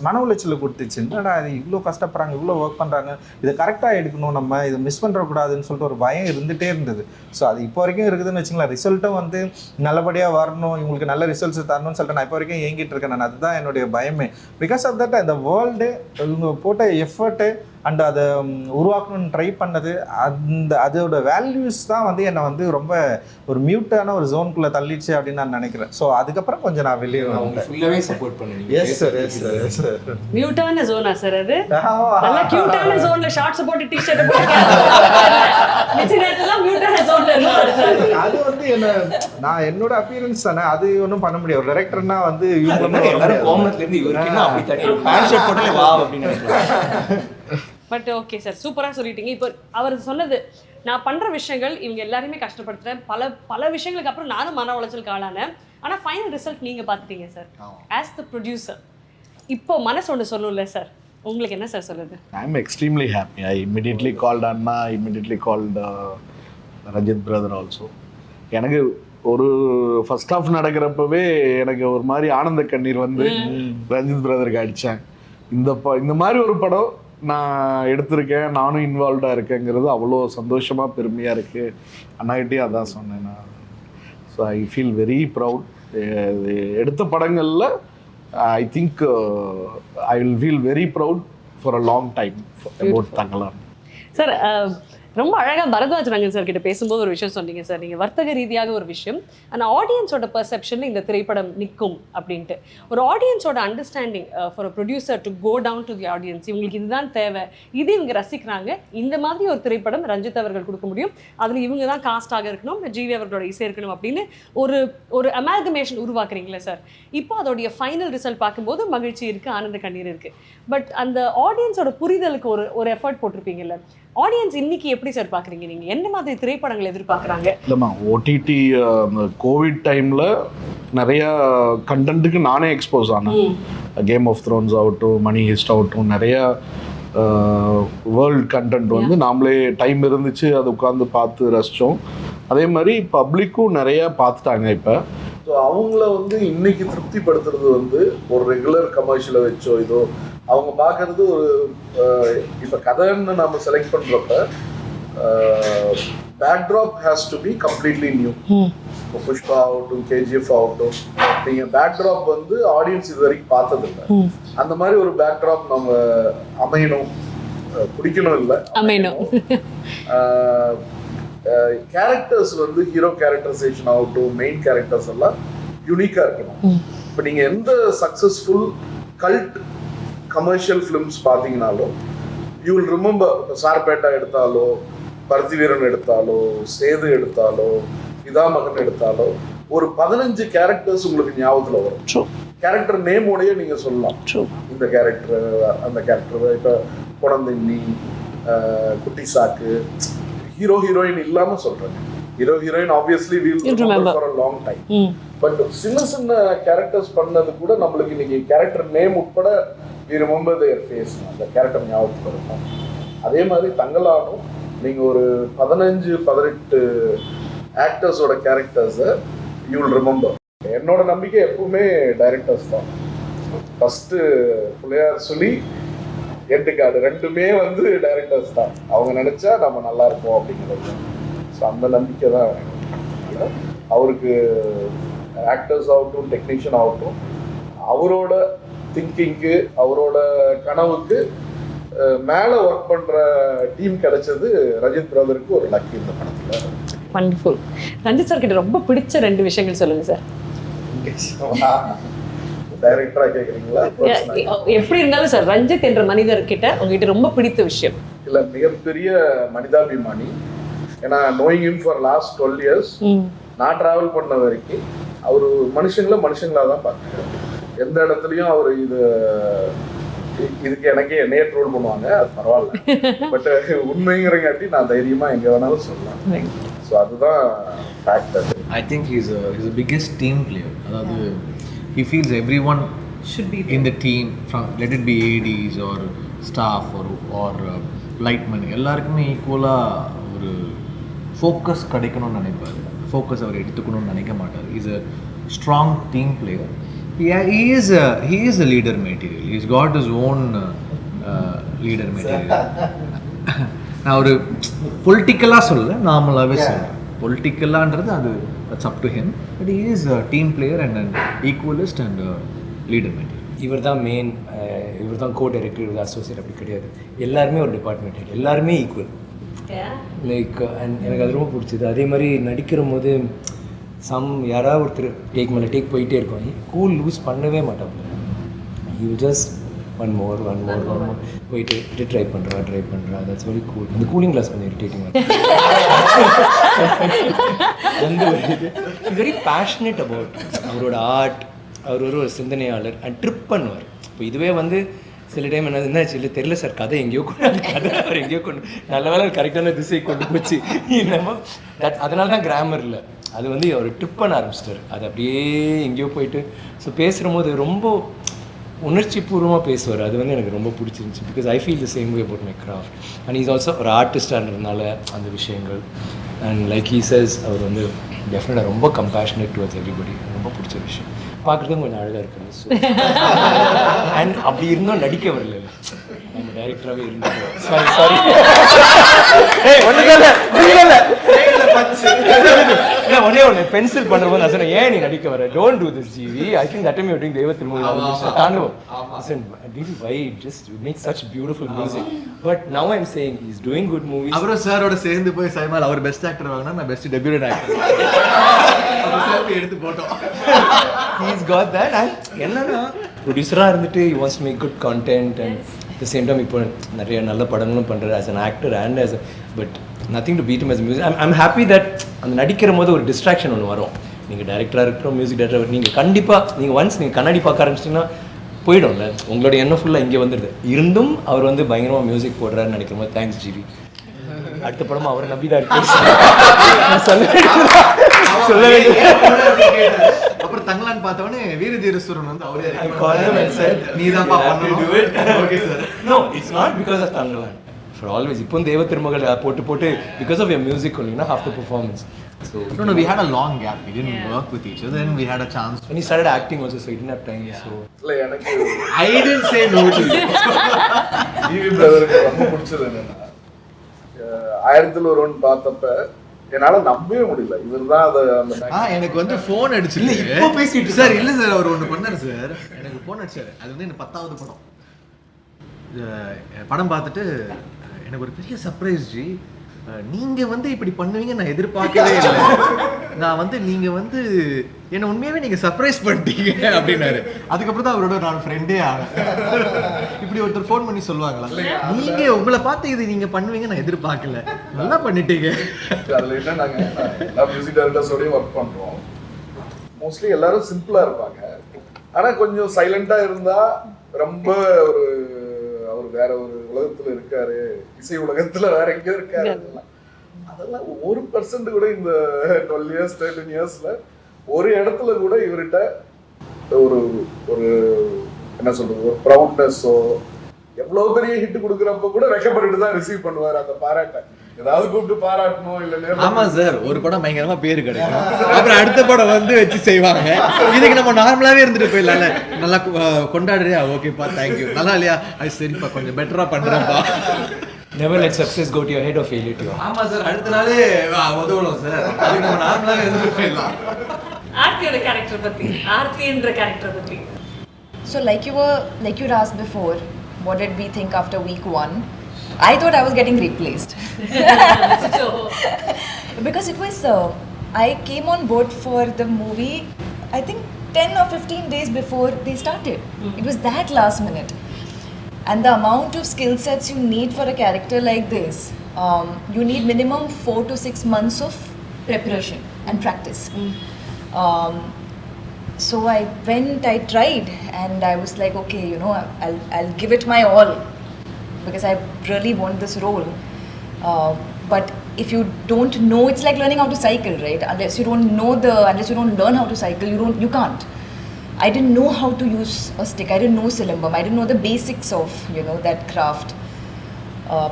மன உளைச்சல் கொடுத்துச்சு. என்னடா இது இவ்வளோ கஷ்டப்படுறாங்க, இவ்வளோ ஒர்க் பண்ணுறாங்க, இதை கரெக்டாக எடுக்கணும், நம்ம இதை மிஸ் பண்ணுறக்கூடாதுன்னு சொல்லிட்டு ஒரு பயம் இருந்துகிட்டே இருந்தது. ஸோ அது இப்போ வரைக்கும் இருக்குதுன்னு வச்சுங்களேன். ரிசல்ட்டும் வந்து நல்லபடியாக வரணும், இவங்களுக்கு நல்ல ரிசல்ட்ஸ் தரணும்னு சொல்லிட்டு நான் இப்போ வரைக்கும் ஏங்கிட்டு இருக்கேன். நான் அதுதான் என்னுடைய பயமே. பிகாஸ் ஆஃப் தட் இந்த வேர்ல்டு இவங்க போட்ட எஃபர்ட்டு அண்ட் அதை உருவாக்கணும்னு ட்ரை பண்ணது, அதோட வேல்யூஸ் தான் வந்து என்னை வந்து ரொம்ப ஒரு மியூட்டான ஒரு ஜோனுக்குள்ளே தள்ளிடுச்சு அப்படின்னு நான் நினைக்கிறேன். ஸோ அதுக்கப்புறம் கொஞ்சம் நான் வெளியே ஃபுல்லாகவே சப்போர்ட் பண்ணுவீங்க. Yes sir, yes sir, yes sir. மியூட்டான ஜோனா சார் அது? நல்லா கியூட்டான ஜோன்ல ஷார்ட்ஸ் போட்டு டி-ஷர்ட் போட்டு நிச்சய நேரத்துல மியூட்டான ஜோன்ல இருக்காரு. அது வந்து நான் என்னோட அப்பியரன்ஸ் தானே, அது ஒன்றும் பண்ண முடியாது. ஒரு டைரக்டர்னா வந்து எல்லாரும் கோமனத்துல இருந்து இவருக்கு அப்படி தட்டி பேண்ட் ஷர்ட் போட்டு வா அப்படின்னு நினைக்கிறேன். பட் ஓகே சார், சூப்பராக சொல்லிட்டீங்க. இப்போ அவர் சொன்னது, நான் பண்ணுற விஷயங்கள் இவங்க எல்லாருமே கஷ்டப்படுத்துகிறேன், பல விஷயங்களுக்கு அப்புறம் நானும் மன உளைச்சலுக்கு ஆளானேன். ஆனால் ஃபைனல் ரிசல்ட் நீங்கள் பார்த்துட்டீங்க சார் ஆஸ் த ப்ரொடியூசர். இப்போ மனசு ஒன்று சொல்லணும்ல சார், உங்களுக்கு என்ன சார் சொல்லுது? I am extremely happy. I immediately called அண்ணா, immediately called Ranjith brother also. எனக்கு ஒரு ஃபர்ஸ்ட் ஹாஃப் நடக்கிறப்பவே எனக்கு ஒரு மாதிரி ஆனந்த கண்ணீர் வந்து ரஞ்சித் பிரதருக்கு அடித்தேன். இந்த மாதிரி ஒரு படம் நான் எடுத்திருக்கேன், நானும் இன்வால்வ்டாக இருக்கேங்கிறது அவ்வளோ சந்தோஷமாக பெருமையாக இருக்குது. அண்ணாகிட்டையும் அதான் சொன்னேன் நான். So I feel very proud. எடுத்த படங்களில் I think I will feel very proud for a long time about Thangalaan. Sir ரொம்ப அழகாக பரத்வாஜ் ரங்கன் சார் கிட்ட பேசும்போது ஒரு விஷயம் சொன்னீங்க சார், நீங்கள் வர்த்தக ரீதியாக ஒரு விஷயம், ஆனால் ஆடியன்ஸோட பெர்செப்ஷனில் இந்த திரைப்படம் நிற்கும் அப்படின்ட்டு. ஒரு ஆடியன்ஸோட understanding for a producer to go down to the audience, இவங்களுக்கு இதுதான் தேவை, இது இவங்க ரசிக்கிறாங்க, இந்த மாதிரி ஒரு திரைப்படம் ரஞ்சித் அவர்கள் கொடுக்க முடியும், அதில் இவங்க தான் காஸ்டாக இருக்கணும், ஜிவி அவர்களோட இசை இருக்கணும் அப்படின்னு ஒரு அமால்கமேஷன் உருவாக்குறீங்களே சார். இப்போ அதோடைய ஃபைனல் ரிசல்ட் பார்க்கும்போது மகிழ்ச்சி இருக்குது, ஆனந்த கண்ணீர் இருக்குது. பட் அந்த ஆடியன்ஸோட புரிதலுக்கு ஒரு எஃபர்ட் போட்டிருப்பீங்கல்ல, ஆடியன்ஸ் இன்னைக்கு எப்படி சார் பார்க்குறீங்க? நீங்கள் என்ன மாதிரி திரைப்படங்கள் எதிர்பார்க்குறாங்க? இல்லைம்மா, ஓடிடி அந்த கோவிட் டைமில் நிறையா கண்டென்ட்டுக்கு நானே எக்ஸ்போஸ் ஆனேன். கேம் ஆஃப் த்ரோன்ஸ் ஆகட்டும், மணி ஹிஸ்ட் ஆகட்டும், நிறையா வேர்ல்டு கண்டென்ட் வந்து நாமளே டைம் இருந்துச்சு அதை உட்காந்து பார்த்து ரசித்தோம். அதே மாதிரி பப்ளிக்கும் நிறையா பார்த்துட்டாங்க இப்போ. ஸோ அவங்கள வந்து இன்னைக்கு திருப்திப்படுத்துறது வந்து ஒரு ரெகுலர் கமர்ஷியலை வச்சோ இதோ அவங்க பார்க்கறது ஒரு இப்போ கதைன்னு நம்ம செலக்ட் பண்ணுறப்ப backdrop has to be completely new. இப்போ புஷ்பா ஆகட்டும், கேஜிஎஃப் ஆகட்டும், நீங்கள் பேக்ட்ராப் வந்து ஆடியன்ஸ் இது வரைக்கும் பார்த்ததில்லை. அந்த மாதிரி ஒரு பேக்ட்ராப் நம்ம அமையணும், பிடிக்கணும் இல்லை அமையணும். கேரக்டர்ஸ் வந்து ஹீரோ கேரக்டரைசேஷன் ஆகட்டும், மெயின் கேரக்டர்ஸ் எல்லாம் யூனிக்காக இருக்கணும். இப்போ நீங்கள் எந்த சக்ஸஸ்ஃபுல் கல்ட் கமர்ஷியல் ஃபிலிம்ஸ் பார்த்தீங்கன்னாலும் யூ வில் ரிமெம்பர். இப்போ சார்பேட்டா எடுத்தாலோ, பருத்தி வீரன் எடுத்தாலோ, சேது எடுத்தாலோ, பிதாமகன் எடுத்தாலோ ஒரு 15 கேரக்டர்ஸ் உங்களுக்கு ஞாபகத்தில் வரும். கேரக்டர் நேமோடையே நீங்கள் சொல்லலாம், இந்த கேரக்டர் அந்த கேரக்டர். இப்போ குழந்தைன்னி, குட்டி சாக்கு, ஹீரோ ஹீரோயின் இல்லாம சொல்றேன். Hero heroine obviously will remember for a long time. But சின்ன சின்ன கேரக்டர்ஸ் பண்ணது கூட நம்மளுக்கு இன்னைக்கு கேரக்டர் நேம் உட்பட we remember their face, அந்த கேரக்டர் ஞாபகத்துக்கு இருக்கும். அதே மாதிரி தங்கலானும் நீங்க ஒரு 15-18 ஆக்டர்ஸோட கேரக்டர்ஸை யூ வில் ரிமெம்பர். என்னோட நம்பிக்கை எப்பவுமே டைரக்டர்ஸ் தான். ஃபர்ஸ்ட் புள்ளையார் சொல்லி எட்டுக்காடு ரெண்டுமே வந்து டைரக்டர்ஸ் தான். அவங்க நினைச்சா நம்ம நல்லா இருப்போம் அப்படிங்கிறது. ஸோ அந்த நம்பிக்கை தான் அவருக்கு. ஆக்டர்ஸ் ஆகட்டும், டெக்னீஷியன் ஆகட்டும், அவரோட திங்கிங்க்கு, அவரோட கனவுக்கு மேலே ஒர்க் பண்ணுற டீம் கிடைச்சது ரஞ்சித் பிரதருக்கு ஒரு லக்கி இந்த படத்தில். வண்டர்ஃபுல். ரஞ்சித் சார் கிட்ட ரொம்ப பிடிச்ச 2 விஷயங்கள் சொல்லுங்க சார். டைரக்டரா கேக்குறீங்களா? எப்படி இருந்தாலும் சார், ரஞ்சித் என்ற மனிதர் கிட்ட உங்ககிட்ட ரொம்ப பிடித்த விஷயம். இல்ல, மிகப்பெரிய மனிதாபிமானி. ஏன்னா knowing him for last 12 years நான் டிராவல் பண்ண வரைக்கும் அவர் மனுஷங்களா தான் பார்த்தாரு. எந்த இடத்துலையும் அவர் இதுக்கு எனக்கே என்னையே ட்ரோல் பண்ணுவாங்க, அது பரவாயில்ல. பட் உண்மைங்கிறங்காட்டி நான் தைரியமா எங்க வேணாலும் சொல்லலாம். ஸோ அதுதான் factor. I think he's a biggest team player. அதாவது he feels everyone should be in the team, from let it be ADs or staff or lightmen, எல்லாருக்குமே ஈக்குவலாக ஒரு ஃபோக்கஸ் கிடைக்கணும்னு நினைப்பார். ஃபோக்கஸ் அவர் எடுத்துக்கணும்னு நினைக்க மாட்டார். Is a strong team player. Yeah, he is a leader material. He's got his own leader material. நான் ஒரு பொலிட்டிக்கலாக சொல்ல நார்மலாகவே சொல்கிறேன். பொலிட்டிக்கலான்றது that's up to him. But he is a team player and an equalist and a leader material. இவர் தான் main, இவர் தான் கோ டைரக்டர், இவர் அசோசியேட், அப்படி கிடையாது. எல்லாருமே ஒரு டிபார்ட்மெண்ட், எல்லாருமே ஈக்குவல். லைக் எனக்கு அது ரொம்ப பிடிச்சது. அதே மாதிரி நடிக்கிற போது யாராவது ஒருத்தர் டேக் மேலே டேக் போயிட்டே இருக்கும், கூல் லூஸ் பண்ணவே மாட்டாங்க. யூ ஜஸ்ட் ஒன் மோர் போயிட்டு ட்ரை பண்ணுறா தட்ஸ் வெரி கூல். இந்த கூலிங் கிளாஸ் கொஞ்சம் இரிட்டேட்டிங். வந்து வெரி பேஷனேட் அபவுட் அவரோட ஆர்ட். அவர் ஒரு சிந்தனையாளர் அண்ட் ட்ரிப் பண்ணுவார். இப்போ இதுவே வந்து சில டைம் என்னாச்சு இல்லை தெரியல சார், கதை எங்கேயோ கதை அவர் எங்கேயோ கொண்டு நல்ல வேலை கரெக்டான திசையை கொண்டு போச்சு. என்னமோ அதனால தான் கிராமர் இல்லை, அது வந்து அவர் ட்ரிப் பண்ண ஆரம்பிச்சிட்டார். அது அப்படியே எங்கேயோ போயிட்டு ஸோ பேசுகிற போது ரொம்ப உணர்ச்சி பூர்வமாக பேசுவார். அது வந்து எனக்கு ரொம்ப பிடிச்சிருந்துச்சி. Because I feel the same way about my craft. And is also ஒரு ஆர்டிஸ்டான்றதுனால அந்த விஷயங்கள் அண்ட் லைக் ஹீ சேஸ் அவர் வந்து டெஃபினட்டாக ரொம்ப கம்பேஷனேட் டுவர்ட்ஸ் எவ்ரிபடி. ரொம்ப பிடிச்ச விஷயம். பார்க்குறதும் கொஞ்சம் அழகாக இருக்குது. ஸோ அண்ட் அப்படி இருந்தோம் நடிக்க வரல, நம்ம டைரக்டராகவே இருந்தோம். சாரி ஒன்னே ஒன்று பென்சில் பண்ணுறப்போ நான் சொன்னேன், ஏன் நீ நடிக்க வர, don't do this GV. I think that time you doing தெய்வ திருமூவி தாண்டவம். Why just make such beautiful music? But now I'm saying he's doing good movies. அப்புறம் சாரோட சேர்ந்து போய் சைமால் அவர் பெஸ்ட் ஆக்டர் வாங்கினா, நான் பெஸ்ட் டெபியூட் ஆக்டர் எடுத்து போட்டோம். He's got that. And என்னன்னா ப்ரொடியூசராக இருந்துட்டு he wants to make good content and at the same time இப்போ நிறைய நல்ல படங்களும் பண்ணுறாரு as an actor and as a but nothing to beat him as a musician. I'm happy that அந்த நடிக்கிற போது ஒரு டிஸ்ட்ராக்ஷன் ஒன்று வரும். நீங்கள் டைரக்டராக இருக்கிறோம், மியூசிக் டைரக்டர், நீங்கள் கண்டிப்பாக நீங்கள் ஒன்ஸ் நீங்கள் கண்ணாடி பார்க்க ஆரம்பிச்சிட்டிங்கன்னா போயிடும்ல, உங்களோட எண்ணம் ஃபுல்லாக இங்கே வந்துடுது. இருந்தும் அவர் வந்து பயங்கரமாக மியூசிக் போடுறாருன்னு நினைக்கிற போது தேங்க்ஸ் ஜிவி. அடுத்த படமும் அவரை நம்பி தான் இருக்கு. சொல்ல வேண்டிய அப்புறம் தங்கலான் பார்த்தவொடனே வீரதீரஸ்வரன் வந்து அவரே நீ தான் no it's not because of Thangalaan for always. இப்போ தேவ திருமகள் போட்டு because of your music only half the performance. So no, we had a long gap. We didn't work with each other. Then we had a chance. When he started acting also, so he didn't have time. So இல்ல எனக்கு I didn't say no to you. TV பிரதருக்கு ரொம்ப பிடிச்சது என்னன்னா, 1001 பார்த்தப்ப என்னால நம்பவே முடியல, இவர்தான் அந்த எனக்கு வந்து ஃபோன் அடிச்சு இல்ல இப்போ பேசிட்டு சார். இல்ல சார், அவர் ஒன்று பண்ணாரு சார், எனக்கு ஃபோன் அடிச்சாரு. அது வந்து எனக்கு 10வது படம். படம் பார்த்துட்டு எனக்கு ஒரு பெரிய சர்ப்ரைஸ் ஜி, நீங்க வந்து இப்படி பண்ணுவீங்க நான் எதிர்பார்க்கவே இல்லை. நான் வந்து நீங்க வந்து என்ன உண்மையாவே நீங்க சர்ப்ரைஸ் பண்ணிட்டீங்க அப்படின்னாரு. அதுக்கப்புறம் தான் அவரோட நான் ஃப்ரெண்டே ஆனேன். இப்படி ஒருத்தர் ஃபோன் பண்ணி சொல்லுவாங்களா, நீங்க உங்களை பார்த்து இது நீங்க பண்ணுவீங்க நான் எதிர்பார்க்கல, நல்லா பண்ணிட்டீங்க. அதுல என்ன, நாங்க எல்லா மியூசிக் டைரக்டர்ஸோடய ஒர்க் பண்றோம். மோஸ்ட்லி எல்லாரும் சிம்பிளா இருப்பாங்க, ஆனா கொஞ்சம் சைலண்டா இருந்தா ரொம்ப ஒரு அவர் வேற ஒரு உலகத்துல இருக்காரு, இசை உலகத்துல வேற எங்கேயோ இருக்காரு. அதெல்லாம் 1% கூட இந்த 12 years 13 yearsல ஒரு இடத்துல கூட இவர்கிட்ட ஒரு ஒரு என்ன சொல்றது, ஒரு ப்ரௌட்னஸோ, எவ்வளவு பெரிய ஹிட் கொடுக்குறப்ப கூட வெக்கப்பட்டு தான் ரிசீவ் பண்ணுவாரு அந்த பாராட்டை. ஏதாவது கூப்பிட்டு பாராட்டணும் இல்ல. ஆமா சார், ஒரு படம் பயங்கரமா பேரு கிடைக்கும், அப்புறம் அடுத்த படம் வந்து வச்சு செய்வாங்க. இதுக்கு நம்ம நார்மலாவே இருந்துட்டு போயிடலாம்ல, நல்லா கொண்டாடுறியா, ஓகேப்பா தேங்க்யூ, நல்லா இல்லையா, அது சரிப்பா கொஞ்சம் பெட்டரா பண்றேன்ப்பா. never let success go to your head or failure to you. ஆமா சார், அடுத்த நாளே உதவணும் சார், அதுக்கு நம்ம நார்மலாவே இருந்துட்டு போயிடலாம். ஆர்த்தியோட கேரக்டர் பத்தி, ஆர்த்தின்ற கேரக்டர் பத்தி. So like you asked before, what did we think after week 1? I thought I was getting replaced. Because it was, I came on board for the movie, I think 10 or 15 days before they started. It was that last minute. And the amount of skill sets you need for a character like this, you need minimum 4 to 6 months of preparation and practice. So I went, I tried, and I was like, okay, you know, I'll give it my all, because I really want this role. But if you don't know, it's like learning how to cycle, right? Unless you don't learn how to cycle, you can't. I didn't know how to use a stick. I didn't know Silimbam. I didn't know the basics of, you know, that craft.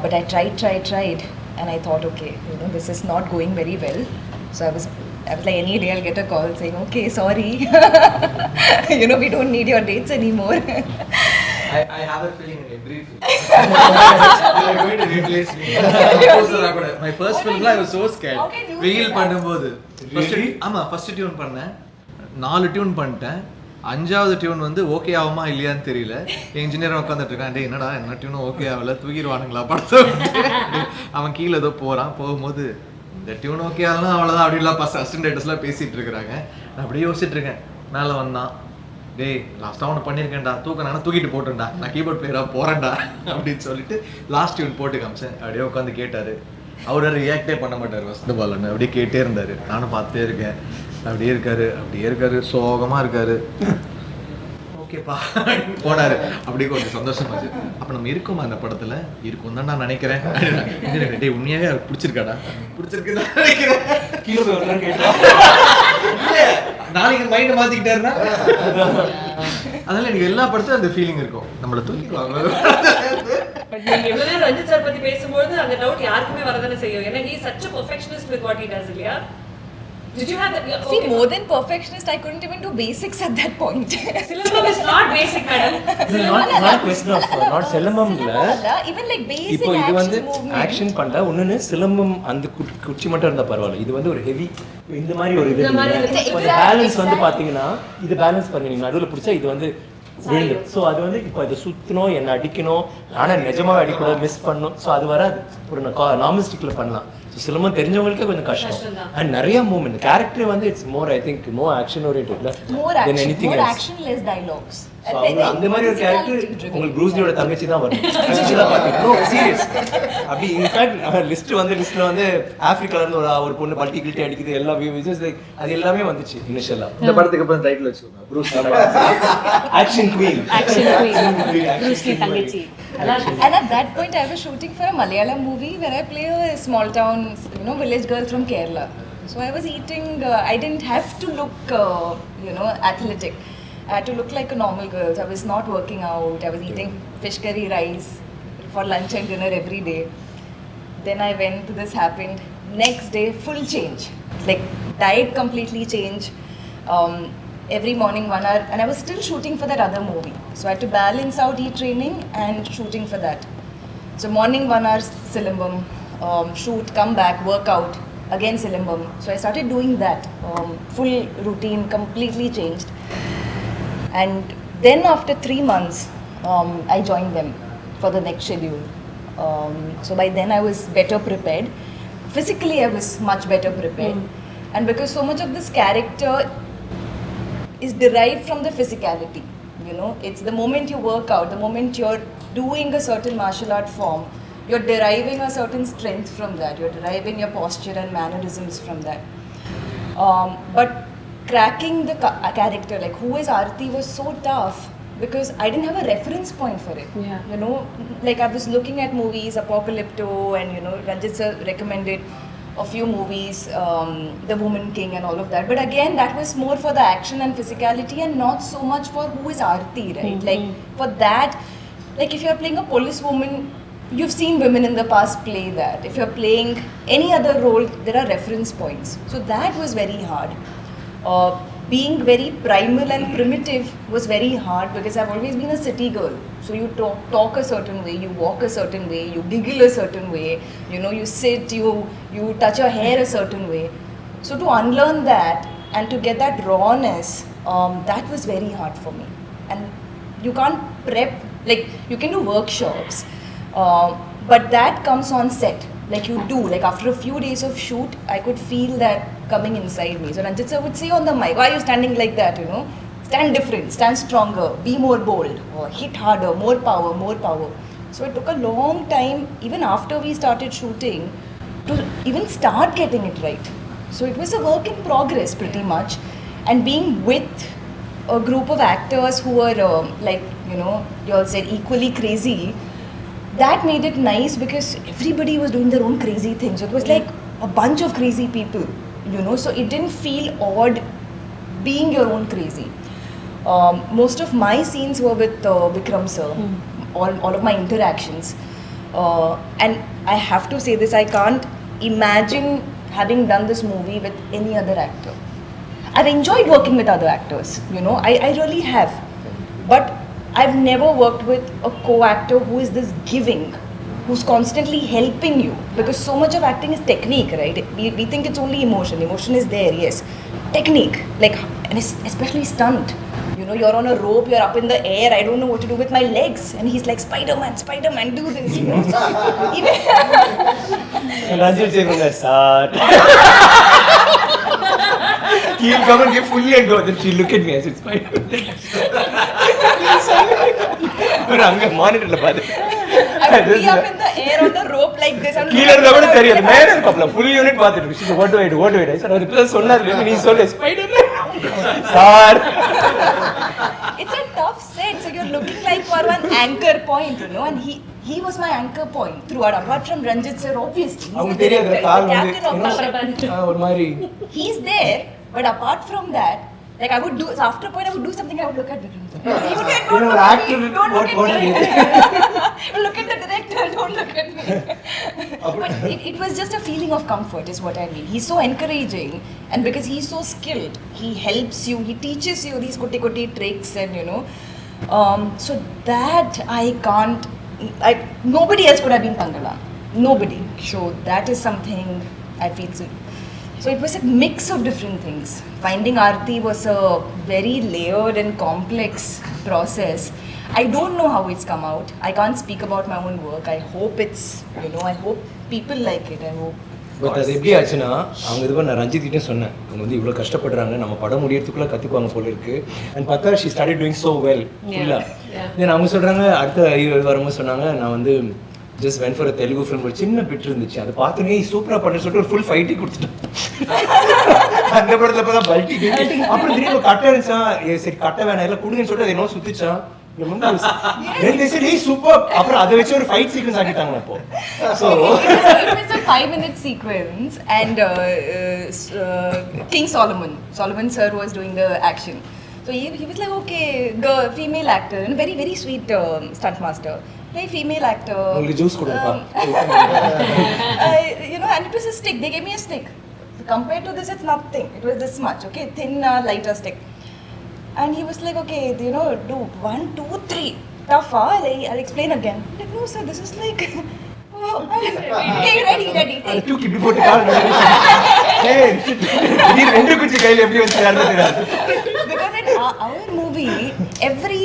But I tried. and I thought, okay, this is not going very well. So I was like, any day I'll get a call saying, okay, sorry, we don't need your dates anymore. I have a feeling in every film. You are going to replace me. My first film, I was so scared. வெயில் பண்ணும்போது first tune பண்ணேன், 4 tune பண்ணிட்டேன். 5வது tune வந்து okay ஆகுமா இல்லையான்னு தெரியல. Engineer உட்காந்துட்டு இருக்கான், டே என்னடா என்ன டியூனும் ஓகே ஆகல, தூக்கிடுவானுங்களா படத்தை. அவன் கீழே ஏதோ போகும்போது இந்த டியூன் ஓகே ஆகலாம் அவ்வளோதான் அப்படிலாம் அசிஸ்டன்ட் ரைட்டர்ஸ்லாம் பேசிகிட்டு இருக்கிறாங்க. நான் அப்படியே யோசிச்சுட்டு இருக்கேன். மேலே வந்தான், டேய் லாஸ்ட்டாக ஒன்று பண்ணியிருக்கேன்டா, தூக்கிட்டு போட்டேன்டா, நான் கீபோர்ட் பிளேயராக போகிறேன்டா அப்படின்னு சொல்லிட்டு லாஸ்ட் டியூன் போட்டு காமிச்சேன். அப்படியே உட்காந்து கேட்டார். அவர் ரியாக்டே பண்ண மாட்டார் ஃபஸ்ட் பால்னு, அப்படியே கேட்டே இருந்தார். நானும் பார்த்துட்டே இருக்கேன். அப்படியே இருக்காரு சோகமாக இருக்காரு. ஓகேப்பா போனாரு. அப்படியே கொஞ்சம் சந்தோஷமாச்சு. அப்போ நம்ம இருக்கோமா அந்த படத்தில்? இருக்கும் தான் நான் நினைக்கிறேன். டே உண்மையாகவே அவர் பிடிச்சிருக்காடா? பிடிச்சிருக்குன்னு நினைக்கிறேன். நாளைக்கு மைண்டை மாற்றிக்கிட்டாருன்னா அதனால எனக்கு எல்லா படத்தும் அந்த ஃபீலிங் இருக்கும், நம்மளை தூக்கிடுவாங்க. ரஞ்சித் சார் பத்தி பேசும்போது அந்த டவுட் யாருக்குமே வரதானே செய்யும். ஏன்னா he is such a perfectionist with what he does, இல்லையா? Did you have that? Okay. See, more than perfectionist, I couldn't even do basics at that point. Silambam is not basic, madam. not question of not சிலம்பம்ல even like basic இப்போ இது வந்து movement. Action பண்ணா ஒண்ணுன்னு சிலம்பம் அந்த குச்சி மட்டும் இருந்தா பரவாயில்ல. இது வந்து ஒரு ஹெவி இந்த மாதிரி ஒரு இது பேலன்ஸ் வந்து பாத்தீங்கன்னா இது பேலன்ஸ் பண்ணி நீங்க நடுவில் பிடிச்சா இது வந்து விழுந்து. ஸோ அது வந்து இப்போ இதை சுற்றணும், என்னை அடிக்கணும், ஆனால் நிஜமாக அடிக்கூடாது, மிஸ் பண்ணணும். ஸோ அது வராது. ஒரு நார்மல் ஸ்டிக்கில் பண்ணலாம். ஸோ சிலம்பம் தெரிஞ்சவங்களுக்கே கொஞ்சம் கஷ்டம். அண்ட் நிறைய மூமெண்ட் கேரக்டர் வந்து it's more I think more action ஓரியன்டட்ல then anything else. Action less dialogues. அந்த மாதிரி ஒரு கேரக்டர் உங்களுக்கு ப்ரூஸ்லியோட தங்கச்சி தான் வரும். No serious. அப்படி இன்ஃபேக்ட் லிஸ்ட்ல வந்து ஆப்பிரிக்கால இருந்து ஒரு பொண்ணு பல்டி கில்ட்டி அடிக்குது, எல்லா வியூஸ் லைக் அது எல்லாமே வந்துச்சு இனிஷியலா. இந்த படத்துக்கு அப்புறம் டைட்டில் வச்சுக்கோங்க, ப்ரூஸ் ஆக்ஷன் குவீன். ப்ரூஸ்லி தங்கச்சி. And at that point I was shooting for a Malayalam movie where I play a small town village girl from Kerala. So I was eating I didn't have to look athletic. I had to look like a normal girl. So I was not working out. I was eating fish curry rice for lunch and dinner every day. Then I went, this happened. Next day, full change. Like diet completely changed. Every morning 1 hour. And I was still shooting for that other movie. So I had to balance out e-training and shooting for that. So morning 1 hour Silambam, shoot, come back, work out. Again Silambam. So I started doing that. Full routine completely changed. And then after 3 months, I joined them for the next schedule. So by then I was better prepared. Physically I was much better prepared. And because so much of this character is derived from the physicality, it's the moment you work out, the moment you're doing a certain martial art form, you're deriving a certain strength from that, you're deriving your posture and mannerisms from that. But cracking the character, like who is Aarti, was so tough because I didn't have a reference point for it. Yeah. Like I was looking at movies, Apocalypto, and Rajith sir recommended a few movies, The Woman King and all of that. But again, that was more for the action and physicality and not so much for who is Aarti, right? Like for that, like if you're playing a police woman, you've seen women in the past play that. If you're playing any other role, there are reference points. So that was very hard. Being very primal and primitive was very hard because I've always been a city girl. So you talk a certain way, you walk a certain way, you giggle a certain way, you sit, you touch your hair a certain way. So to unlearn that and to get that rawness, that was very hard for me. And you can't prep, like you can do workshops, but that comes on set. Like you do, like after a few days of shoot, I could feel that coming inside me. So Rajith sir would say on the mic, why are you standing like that, Stand different, stand stronger, be more bold, or hit harder, more power, more power. So it took a long time, even after we started shooting, to even start getting it right. So it was a work in progress pretty much. And being with a group of actors who were you all said equally crazy, that made it nice because everybody was doing their own crazy things. So it was like a bunch of crazy people, so it didn't feel odd being your own crazy. Most of my scenes were with Vikram sir, all of my interactions. And I have to say this, I can't imagine having done this movie with any other actor. I've enjoyed working with other actors, you know, I really have. But I've never worked with a co-actor who is this giving, who's constantly helping you. Because so much of acting is technique, right? We think it's only emotion. Emotion is there, yes. Technique, like, and especially stunt. You know, you're on a rope, you're up in the air, I don't know what to do with my legs. And he's like, Spider-Man, do this, you know. Rajith say from the start. He'll come and get fully and go. Then she'll look at me and say, Spider-Man. But I'm going to monitor the body. I would be up in the air on the rope like this. கீழ இருந்தா கூட தெரியாது மேல இருக்கப்பல full unit பாத்துட்டு இருக்கு what do I do I said அவர் இப்ப சொன்னாரு நீ சொல்ல Spiderman sir. It's a tough set, so you're looking like for one anchor point, you know, and he was my anchor point throughout, apart from Rajith sir, obviously. அவங்க தெரியாது கால் வந்து ஒரு மாதிரி he's there, but apart from that, like I would do, so after a point I would do something, I would look at Vikram. He would get, don't look at me, don't look at me. Look at the director, don't look at me. But it was just a feeling of comfort is what I mean. He's so encouraging, and because he's so skilled, he helps you, he teaches you these kuti tricks, and you know, so that I can't, nobody else could have been Thangalaan. Nobody. So that is something I feel so it was a mix of different things. Finding Aarti was a very layered and complex process. I don't know how it's come out. I can't speak about my own work. I hope it's, you know, I hope people like it. I hope. But அது எப்படி ஆச்சுன்னா அவங்க இது நான் ரஞ்சித் கிட்டே சொன்னேன் அவங்க வந்து இவ்வளோ கஷ்டப்படுறாங்க நம்ம படம் முடியறதுக்குள்ள கற்றுக்குவாங்க போல இருக்கு அண்ட் பார்த்தா she started doing so well ஃபுல்லாக தென் அவங்க சொல்கிறாங்க அடுத்த வரும்போது சொன்னாங்க நான் வந்து just when for Telugu film ஒரு சின்ன பிட் இருந்துச்சு அதை பார்த்துனே சூப்பராக பண்ணு சொல்லிட்டு ஒரு ஃபுல் ஃபைட்டே கொடுத்துட்டேன் அந்த படத்தில் இப்போ தான் பல்ட்டி அப்புறம் திடீர்னு கட்டை இருந்துச்சா சரி கட்டை வேணாம் எல்லாம் கொடுங்கன்னு சொல்லிட்டு அதை என்ன சுற்றிச்சான் சூப்பர் அப்புறம் அதை வச்சு ஒரு ஃபைட் சீக்வன்ஸ் ஆக்கிட்டாங்க அப்போ so it was a 5-minute sequence, and King Solomon sir was doing the action. So he was like, okay, girl, female actor, and very very sweet stunt master. Hey, female actor. Juice கொடுப்பா. You know, and it was a stick. They gave me a stick. Compared to this, it's nothing. It was this much, okay, thin, lighter stick. And he was like, okay, you know, do 1, 2, 3. Tough, I'll explain again. I'm like, no, sir, this is like. Okay, ready. Take. தூக்கி இப்படி போட்டு கால் ரெண்டு குச்சி கையில் எப்படி வந்து Because in our movie, every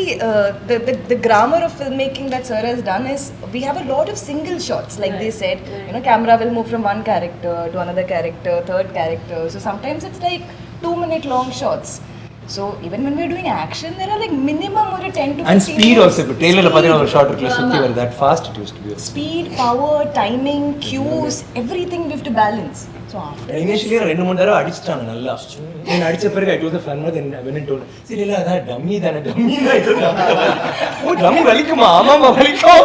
the grammar of filmmaking that sir has done is we have a lot of single shots, like they said. You know, camera will move from one character to another character, third character. So sometimes it's like 2-minute long shots. So even when we're doing action, there are like minimum or 10 to 15 and speed also. But trailer la pathina or shot irukla sutti var that fast it used to be. Speed, power, timing, cues, everything we have to balance. So after initially rendu moonu thara adichitaanga nalla నేను అడిచే పిறகு I told the friend then when I told சரி இல்ல அத dummy தான dummy ஓ dummy வலிக்குமா ஆமாமா வலிக்கும்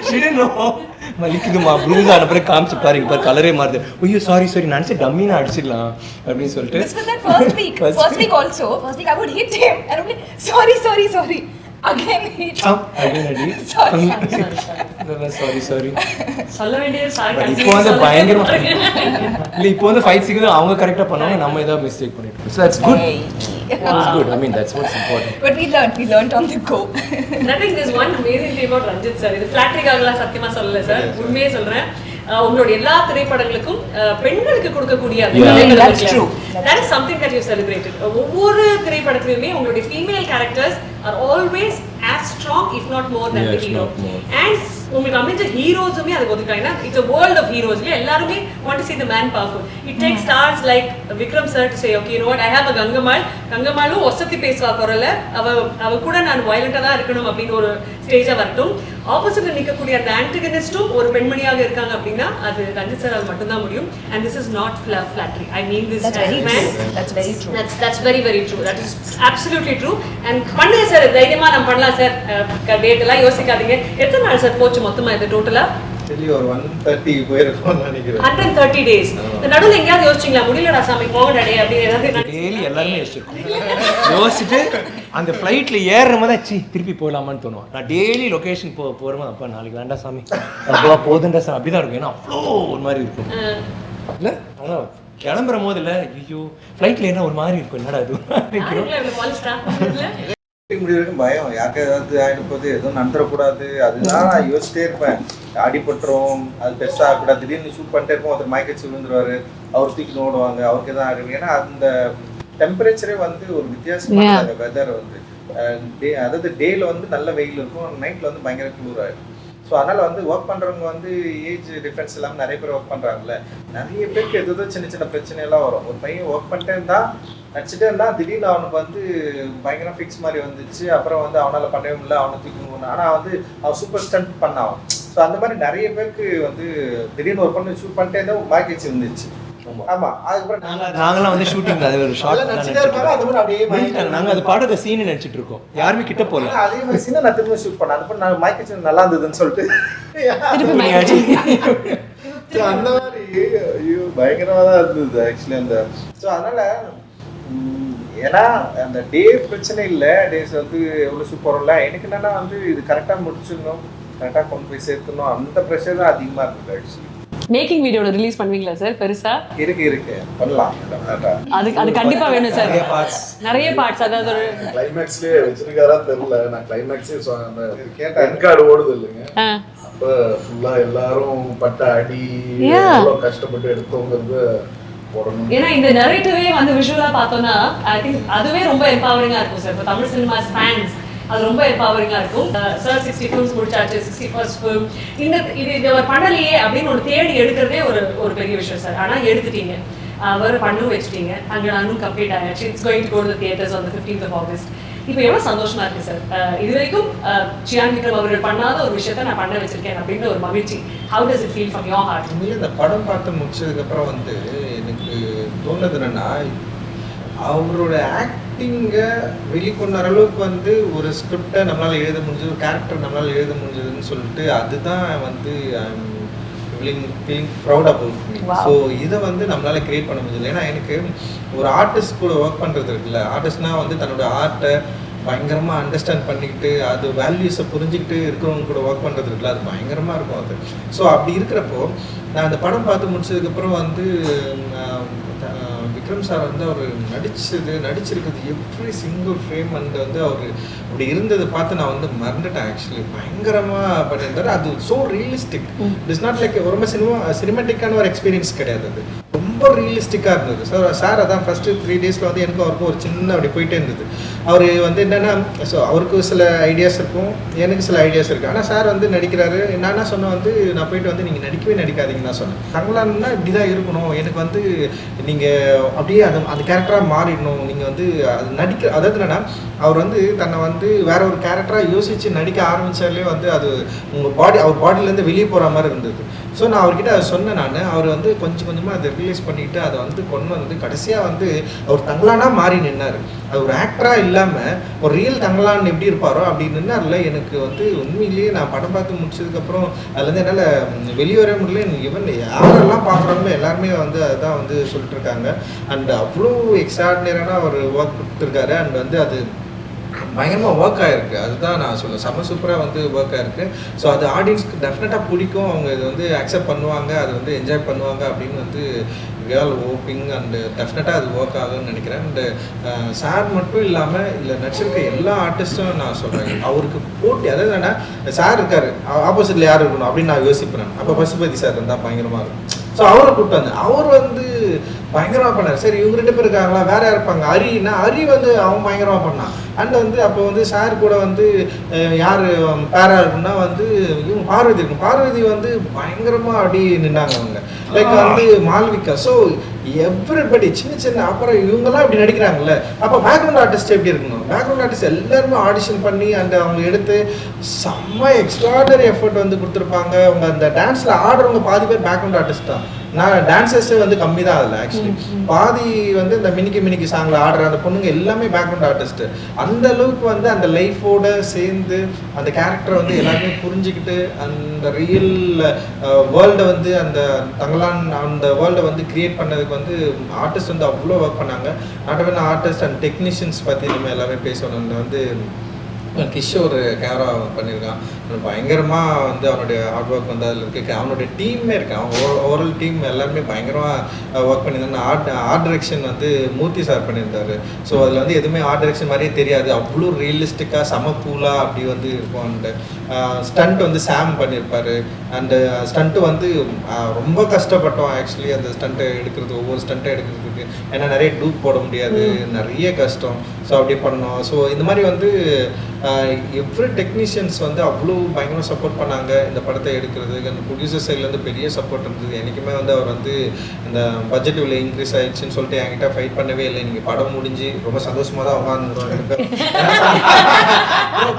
she didn't know வலிக்குதுமா blues ஆன பிறகு காமிச்சு பாருங்க பாரு கலரே மாறுது ஐயோ சாரி நினைச்சு டம்மி நான் அடிச்சிடலாம் அப்படின்னு சொல்லிட்டு this was that first week I would hit him and I'm like sorry again hit sorry சொல்ல வேண்டியது சாரி இப்போ வந்து பயங்கரமா இல்ல இப்போ வந்து ஃபைட் சீக்வென்ஸ் அவங்க கரெக்ட்டா பண்ணுவாங்க நம்ம ஏதாவது மிஸ்டேக் பண்ணிட்டோம் so that's good I mean that's what's important but we learned on the go. I think there's one amazing thing about Rajith sir. இது ஃபிளாட்டரிக்காகலாம் சத்தியமா சொல்லல சார், உண்மையே சொல்றேன். உங்களோட எல்லா திரைப்படங்களுக்கும் பெண்களுக்கு கொடுக்கக்கூடிய that's true. That is something that you celebrated. ஒவ்வொரு திரைப்படத்திலுமே உங்களுடைய female characters are always as strong if not more than the hero. And உங்களுக்கு அமைஞ்ச ஹீரோஸுமே அது ஒதுக்காங்கன்னா it's a world of heroes. எல்லாருமே want to see the man powerful. It takes stars like Vikram sir to say, okay, you know what, I have a கங்கம்மாளும் ஒசத்தி பேசுவா குரல்ல அவ கூட நான் வயலண்டா தான் இருக்கணும் அப்படின்னு ஒரு ஸ்டேஜா வரட்டும். ஆப்போசிட்ல நிற்கக்கூடிய அந்த ஆன்டகனிஸ்டும் ஒரு பெண்மணியாக இருக்காங்க அப்படின்னா அது ரஞ்சித் சார் மட்டும் தான் முடியும். And this is not flattery. I mean this as a man. That's very true. That's very very true. That is absolutely true. And பண்ணுங்க சார், தைரியமா நம்ம பண்ணலாம் சார். டேட் எல்லாம் யோசிக்காதீங்க. எத்தனை நாள் சார் போச்சு மொத்தமா இது டோட்டலா? ஆக்சுவலி ஒரு 130 போயிருக்கோம்னு நினைக்கிறேன். 130 days. இந்த நடுவில் எங்கேயாவது யோசிச்சிங்களா முடியலடா சாமி போகண்டே அப்படி ஏதாவது? டெய்லி எல்லாருமே யோசிச்சுட்டு அந்த ஃப்ளைட்டில் ஏறுற மாதிரி திருப்பி போகலாமான்னு தோணும். நான் டெய்லி லொக்கேஷன் போகிறோமா அப்பா நாளைக்கு வேண்டாம் சாமி அப்பா போதுண்டா சாமி அப்படி தான் இருக்கும். ஏன்னா அவ்வளோ ஒரு மாதிரி இருக்கும் இல்லை. ஆனால் கிளம்புற போது இல்லை ஐயோ ஃப்ளைட்டில் என்ன ஒரு மாதிரி இருக்கும் என்னடா இது முடிவு பயம் யாருக்கு ஏதாவது ஆகிடும் போது எதுவும் நடந்துடக்கூடாது அதுதான் நான் யோசிச்சிட்டே இருப்பேன். அடிபட்டுரும் அது பெருசாக ஆகக்கூடாது. திடீர்னு ஷூட் பண்ணிட்டே இருப்போம் ஒருத்தர் மயக்கச்சு விழுந்துருவாரு அவர் தூக்கி ஓடுவாங்க அவருக்கு எதாவது ஆகிடும். ஏன்னா அந்த டெம்பரேச்சரே வந்து ஒரு வித்தியாசமான அந்த வெதர் வந்து அதாவது டேல வந்து நல்ல வெயில் இருக்கும் நைட்டில் வந்து பயங்கர குளிர் ஆகிடும். ஸோ அதனால் வந்து ஒர்க் பண்ணுறவங்க வந்து ஏஜ் டிஃப்ரென்ஸ் இல்லாமல் நிறைய பேர் ஒர்க் பண்ணுறாங்கல்ல நிறைய பேருக்கு எதோ சின்ன சின்ன பிரச்சனையெல்லாம் வரும். ஒரு பையன் ஒர்க் பண்ணிட்டே இருந்தால் நடிச்சுட்டே இருந்தால் திடீர்னு அவனுக்கு வந்து பயங்கரம் ஃபிக்ஸ் மாதிரி வந்துச்சு. அப்புறம் வந்து அவனால் பண்ணவே முடியல அவனை தூக்கணும். ஆனால் வந்து அவன் சூப்பர் ஸ்டண்ட் பண்ணான். ஸோ அந்த மாதிரி நிறைய பேருக்கு வந்து திடீர்னு ஒர்க் பண்ணி ஷூட் பண்ணிட்டே இருந்தால் மார்க்கெட்ஸ் இருந்துச்சு. ஆமாம் அதுக்கப்புறம் நாங்களாம் வந்து ஷூட்டிங் அது ஒரு ஷார்ட் நாங்கள் அது பாடுற சீனை நடிச்சிட்டு இருக்கோம் யாருமே கிட்ட போகல. அதே மாதிரி சீனை நான் திரும்ப ஷூட் பண்ணேன். அதுக்கப்புறம் நான் மார்க்கெட்ஸ் நல்லா இருந்ததுன்னு சொல்லிட்டு அந்த மாதிரி ஐயோ பயங்கரமாக தான் இருந்தது ஆக்சுவலி அந்த. ஸோ அதனால் ஏன்னா அந்த டே பிரச்சனை இல்லை டேஸ் வந்து எவ்வளோ சூப்பர்ல எனக்கு என்னென்னா வந்து இது கரெக்டாக முடிச்சிடணும் கரெக்டாக கொண்டு போய் சேர்த்துணும் அந்த ப்ரெஷர் தான் அதிகமாக இருக்குது ஆக்சுவலி. மேக்கிங் வீடியோட ரிலீஸ் பண்ணுவீங்களா சார் பெருசா? இருக்கு பண்ணலாம். அது கண்டிப்பா வேணும் சார். நிறைய பார்ட்ஸ் அதாவது ஒரு கிளைமேக்ஸ்லயே வச்சிருக்காரா தெரியல. நான் கிளைமேக்ஸே அந்த கேன் கார்டு ஓடுது இல்லைங்க அப்ப ஃபுல்லா எல்லாரும் பட்ட அடி எவ்வளவு கஷ்டப்பட்டு எடுத்தோங்கிறது போடணும். ஏன்னா இந்த நரேட்டிவே வந்து விஷுவலா பார்த்தோம்னா ஐ திங்க் அதுவே ரொம்ப எம்பவரிங்கா இருக்கும் சார். இப்போ தமிழ் சினிமாஸ் ஃபேன்ஸ் அது ரொம்ப எம்பவரிங்கா இருக்கும். சார் 60 ஃபிலிம்ஸ் முடிச்சாச்சு 61st ஃபிலிம் இது அவர் பண்ணலையே அப்படின்னு ஒரு தேடி எடுக்கிறதே ஒரு பெரிய விஷயம் சார். ஆனால் எடுத்துட்டீங்க அவர் பண்ணவும் வச்சுட்டீங்க தங்களானும் கம்ப்ளீட் ஆயாச்சு. It's going to go to the theatres on the 15th of August. இப்போ எவ்வளோ சந்தோஷமா இருக்கு சார். இது வரைக்கும் சியான் விக்ரம் அவர்கள் பண்ணாத ஒரு விஷயத்த நான் பண்ண வச்சிருக்கேன் அப்படின்ற ஒரு மகிழ்ச்சி. How does it feel from your heart? இந்த படம் பார்த்து முடிச்சதுக்கப்புறம் வந்து எனக்கு தோணுது என்னன்னா அவரோட ஆக்டிங்கை வெளிக்கொண்ட அளவுக்கு வந்து ஒரு ஸ்கிரிப்டை நம்மளால் எழுத முடிஞ்சது ஒரு கேரக்டர் நம்மளால் எழுத முடிஞ்சதுன்னு சொல்லிட்டு அதுதான் வந்து feeling proud about me. So இதை வந்து நம்மளால் கிரியேட் பண்ண முடிஞ்சது. ஏன்னா எனக்கு ஒரு ஆர்டிஸ்ட் கூட ஒர்க் பண்ணுறது இருக்குல்ல ஆர்டிஸ்ட்னா வந்து தன்னோட ஆர்ட்டை பயங்கரமாக அண்டர்ஸ்டாண்ட் பண்ணிக்கிட்டு அது வேல்யூஸை புரிஞ்சுக்கிட்டு இருக்கிறவங்க கூட ஒர்க் பண்ணுறது இருக்குல்ல அது பயங்கரமாக இருக்கும் அது. ஸோ அப்படி இருக்கிறப்போ நான் அந்த படம் பார்த்து முடிச்சதுக்கப்புறம் வந்து விக்ரம் சார் வந்து அவர் நடிச்சிருக்கிறது எவ்ரி சிங்கிள் ஃப்ரேம் அண்ட் வந்து அவர் அப்படி இருந்ததை பார்த்து நான் வந்து மறந்துட்டேன் ஆக்சுவலி. பயங்கரமாக பண்ணியிருந்தாரு. அது so realistic. It is not like ரொம்ப சினிமேட்டிக்கான ஒரு எக்ஸ்பீரியன்ஸ் கிடையாது. அது ரொம்ப ரியலிஸ்டிக்காக இருந்தது. ஸோ சார் அதான் ஃபஸ்ட்டு 3 days வந்து எனக்கு அவருக்கும் ஒரு சின்ன அப்படி போயிட்டே இருந்தது. அவர் வந்து என்னென்னா ஸோ அவருக்கு சில ஐடியாஸ் இருக்கும் எனக்கு சில ஐடியாஸ் இருக்குது. ஆனால் சார் வந்து நடிக்கிறாரு என்னன்னா சொன்னால் வந்து நான் போயிட்டு வந்து நீங்கள் நடிக்கவே நடிக்காதீங்கன்னு தான் சொன்னேன். தங்களான்னா இப்படி தான் இருக்கணும் எனக்கு வந்து நீங்கள் அப்படியே அந்த கேரக்டராக மாறிடணும் நீங்கள் வந்து அது அதாவது என்னென்னா அவர் வந்து தன்னை வந்து வேற ஒரு கேரக்டராக யோசித்து நடிக்க ஆரம்பித்தாலே வந்து அது அவர் பாடியிலேருந்து வெளியே போகிற மாதிரி இருந்தது. ஸோ நான் அவர்கிட்ட அதை சொன்னேன். அவர் வந்து கொஞ்சம் கொஞ்சமாக அதை ரியலைஸ் பண்ணிவிட்டு அதை வந்து கொண்டு வந்து கடைசியாக வந்து அவர் தங்களானா மாறி நின்னார். அது ஒரு ஆக்டராக இல்லாமல் ஒரு ரியல் தங்களான் எப்படி இருப்பாரோ அப்படி நின்னார்ல. எனக்கு வந்து உண்மையிலேயே நான் படம் பார்த்து முடிச்சதுக்கப்புறம் அதுலேருந்து என்னால் வெளியே வர முடியல. ஈவன் யாரெல்லாம் பார்க்குறாங்களோ எல்லாருமே வந்து அதுதான் வந்து சொல்லிட்டு இருக்காங்க. அண்ட் அவ்வளோ எக்ஸ்ட்ராடினரியான ஒரு ஒர்க் கொடுத்துருக்காரு. அண்ட் வந்து அது பயங்கரமாக ஒர்க் ஆகிருக்கு. அதுதான் நான் சொல்லுவேன் செம்ம சூப்பராக வந்து ஒர்க் ஆகிருக்கு. ஸோ அது ஆடியன்ஸ்க்கு டெஃபினட்டாக பிடிக்கும். அவங்க இது வந்து அக்செப்ட் பண்ணுவாங்க அது வந்து என்ஜாய் பண்ணுவாங்க அப்படின்னு வந்து வி ஆல் ஹோப்பிங் அண்டு டெஃபினட்டாக அது ஒர்க் ஆகும்னு நினைக்கிறேன். அண்டு சார் மட்டும் இல்லாமல் இல்லை நடிச்சிருக்க எல்லா ஆர்டிஸ்ட்டும் நான் சொல்கிறேன் அவருக்கு போட்டி. அதாவது என்னென்னா சார் இருக்கார் ஆப்போசிட்டில் யார் இருக்கணும் அப்படின்னு நான் யோசிப்பேன். அப்போ பசுபதி சார் இருந்தால் பயங்கரமாக இருக்கும். ஸோ அவரை கூப்பிட்டு வந்து அவர் வந்து பயங்கரமாக பண்ணார். சரி இவங்க 2 பேர் இருக்காங்களா வேற இருப்பாங்க அரி வந்து அவன் பயங்கரமாக பண்ணான். அண்ட் வந்து அப்போ வந்து சார் கூட வந்து யார் பேரா இருக்குன்னா வந்து இவங்க பார்வதி இருக்கும். பார்வதி வந்து பயங்கரமாக அப்படி நின்னாங்க அவங்க லைக் வந்து மாலவிகா. ஸோ எவ்ரிபடி சின்ன அப்புறம் இவங்கெல்லாம் இப்படி நடிக்கிறாங்கல்ல. அப்போ பேக்ரவுண்ட் ஆர்டிஸ்ட் எப்படி இருக்கணும்? பேக்ரவுண்ட் ஆர்டிஸ்ட் எல்லாருமே ஆடிஷன் பண்ணி அந்த அவங்க எடுத்து செம்ம எக்ஸ்ட்ராடனரி எஃபர்ட் வந்து கொடுத்துருப்பாங்க. அவங்க அந்த டான்ஸில் ஆடுறவங்க பாதி பேர் பேக்ரவுண்ட் ஆர்டிஸ்ட் தான். நான் டான்சர்ஸே வந்து கம்மி தான் அதில் ஆக்சுவலி. பாதி வந்து இந்த மினிக்கி சாங்கில் ஆடுற அந்த பொண்ணுங்க எல்லாமே பேக்ரவுண்ட் ஆர்டிஸ்ட்டு. அந்த அளவுக்கு வந்து அந்த லைஃபோட சேர்ந்து அந்த கேரக்டரை வந்து எல்லாருமே புரிஞ்சுக்கிட்டு அந்த ரியல் வேர்ல்டை வந்து அந்த தங்கலான் அந்த வேர்ல்டை வந்து கிரியேட் பண்ணதுக்கு வந்து ஆர்டிஸ்ட் வந்து அவ்வளோ ஒர்க் பண்ணாங்க. Not only artist and technicians பற்றி நம்ம எல்லாமே பேசணும். வந்து கிஷோர் கேமரா பண்ணியிருக்கான், பயங்கரமாக வந்து அவனுடைய ஹார்ட் ஒர்க் வந்து அதில் இருக்குது. அவனுடைய டீமே இருக்கான், ஓவரால் டீம் எல்லாருமே பயங்கரமாக ஒர்க் பண்ணியிருந்தாங்க. ஆர்ட் டைரக்ஷன் வந்து மூர்த்தி சார் பண்ணியிருந்தார். ஸோ அதில் வந்து எதுவுமே ஆர்ட் டைரக்ஷன் மாதிரியே தெரியாது, அவ்வளோ ரியலிஸ்டிக்காக சமக்கூலாக அப்படி வந்து இருக்கும். அண்டு ஸ்டண்ட் வந்து சாம் பண்ணியிருப்பார். அண்டு ஸ்டண்ட்டு வந்து ரொம்ப கஷ்டப்பட்டோம் ஆக்சுவலி அந்த ஸ்டண்ட்டை எடுக்கிறது, ஒவ்வொரு ஸ்டண்ட்டை எடுக்கிறதுக்கு. ஏன்னா நிறைய டூப் போட முடியாது, நிறைய கஷ்டம். ஸோ அப்படி பண்ணோம். ஸோ இந்த மாதிரி வந்து எவ்ரி டெக்னீஷியன்ஸ் வந்து அவ்வளோ பயங்கரமாக சப்போர்ட் பண்ணாங்க இந்த படத்தை எடுக்கிறதுக்கு. அந்த ப்ரொடியூசர் சைட்லேருந்து பெரிய சப்போர்ட் இருந்தது. என்றைக்குமே வந்து அவர் வந்து இந்த பட்ஜெட் இவ்வளோ இன்க்ரீஸ் ஆகிடுச்சின்னு சொல்லிட்டு என்கிட்ட ஃபைட் பண்ணவே இல்லை. நீங்கள் படம் முடிஞ்சு ரொம்ப சந்தோஷமாக தான் உட்காந்துருவாங்க.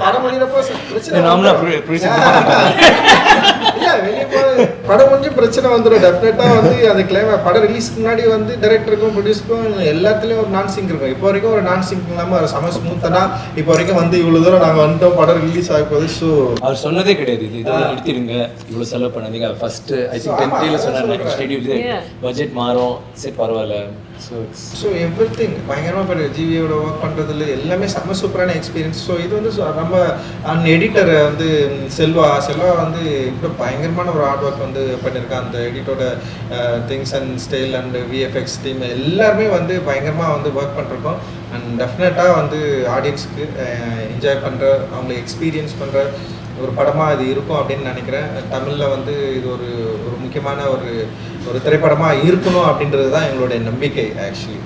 படம் முடிகிறப்போ பிரச்சனை இல்லை, வெளியே போய் படம் முடிஞ்சு பிரச்சனை வந்துடும் டெஃபினட்டாக. வந்து அந்த படம் ரிலீஸ்க்கு முன்னாடி வந்து டைரக்டருக்கும் ப்ரொடியூசருக்கும் எல்லாத்துலேயும் ஒரு நான் சிங்க் இருக்கும். இப்போ வரைக்கும் ஒரு நான் சிங்க் இல்லாமல் செம ஸ்மூத்தனா இப்போ வரைக்கும் வந்து இவ்வளோ தூரம் நாங்கள் வந்துட்டோம், படம் ரிலீஸ் ஆக போகுது. ஸோ அவர் சொன்னதே கிடையாது இது இதோட நிறுத்திடுங்க, இவ்வளோ செலவு பண்ணாதீங்க. ஃபர்ஸ்ட் ஐ திங்க் 10th டேல சொன்னாங்க பட்ஜெட் மாறும், சரி பரவாயில்ல. ஸோ எவ்ரி திங் பயங்கரமாக போய்ட்டு ஜிவியோட ஒர்க் பண்ணுறதுல எல்லாமே செம்ம சூப்பரான எக்ஸ்பீரியன்ஸ். ஸோ இது வந்து நம்ம எடிட்டர் வந்து செல்வா வந்து இப்போ பயங்கரமான ஒரு ஹார்ட் ஒர்க் வந்து பண்ணியிருக்கான். அந்த எடிட்டோட things and style and VFX team எல்லாருமே வந்து பயங்கரமாக வந்து ஒர்க் பண்ணிருக்கோம். அண்ட் டெஃபினட்டாக வந்து ஆடியன்ஸுக்கு என்ஜாய் பண்ணுற, அவங்களை எக்ஸ்பீரியன்ஸ் பண்ணுற ஒரு படமாக இது இருக்கும் அப்படின்னு நினைக்கிறேன். தமிழில் வந்து இது ஒரு முக்கியமான ஒரு திரைப்படமாக இருக்கணும் அப்படின்றது தான் எங்களுடைய நம்பிக்கை ஆக்சுவலி.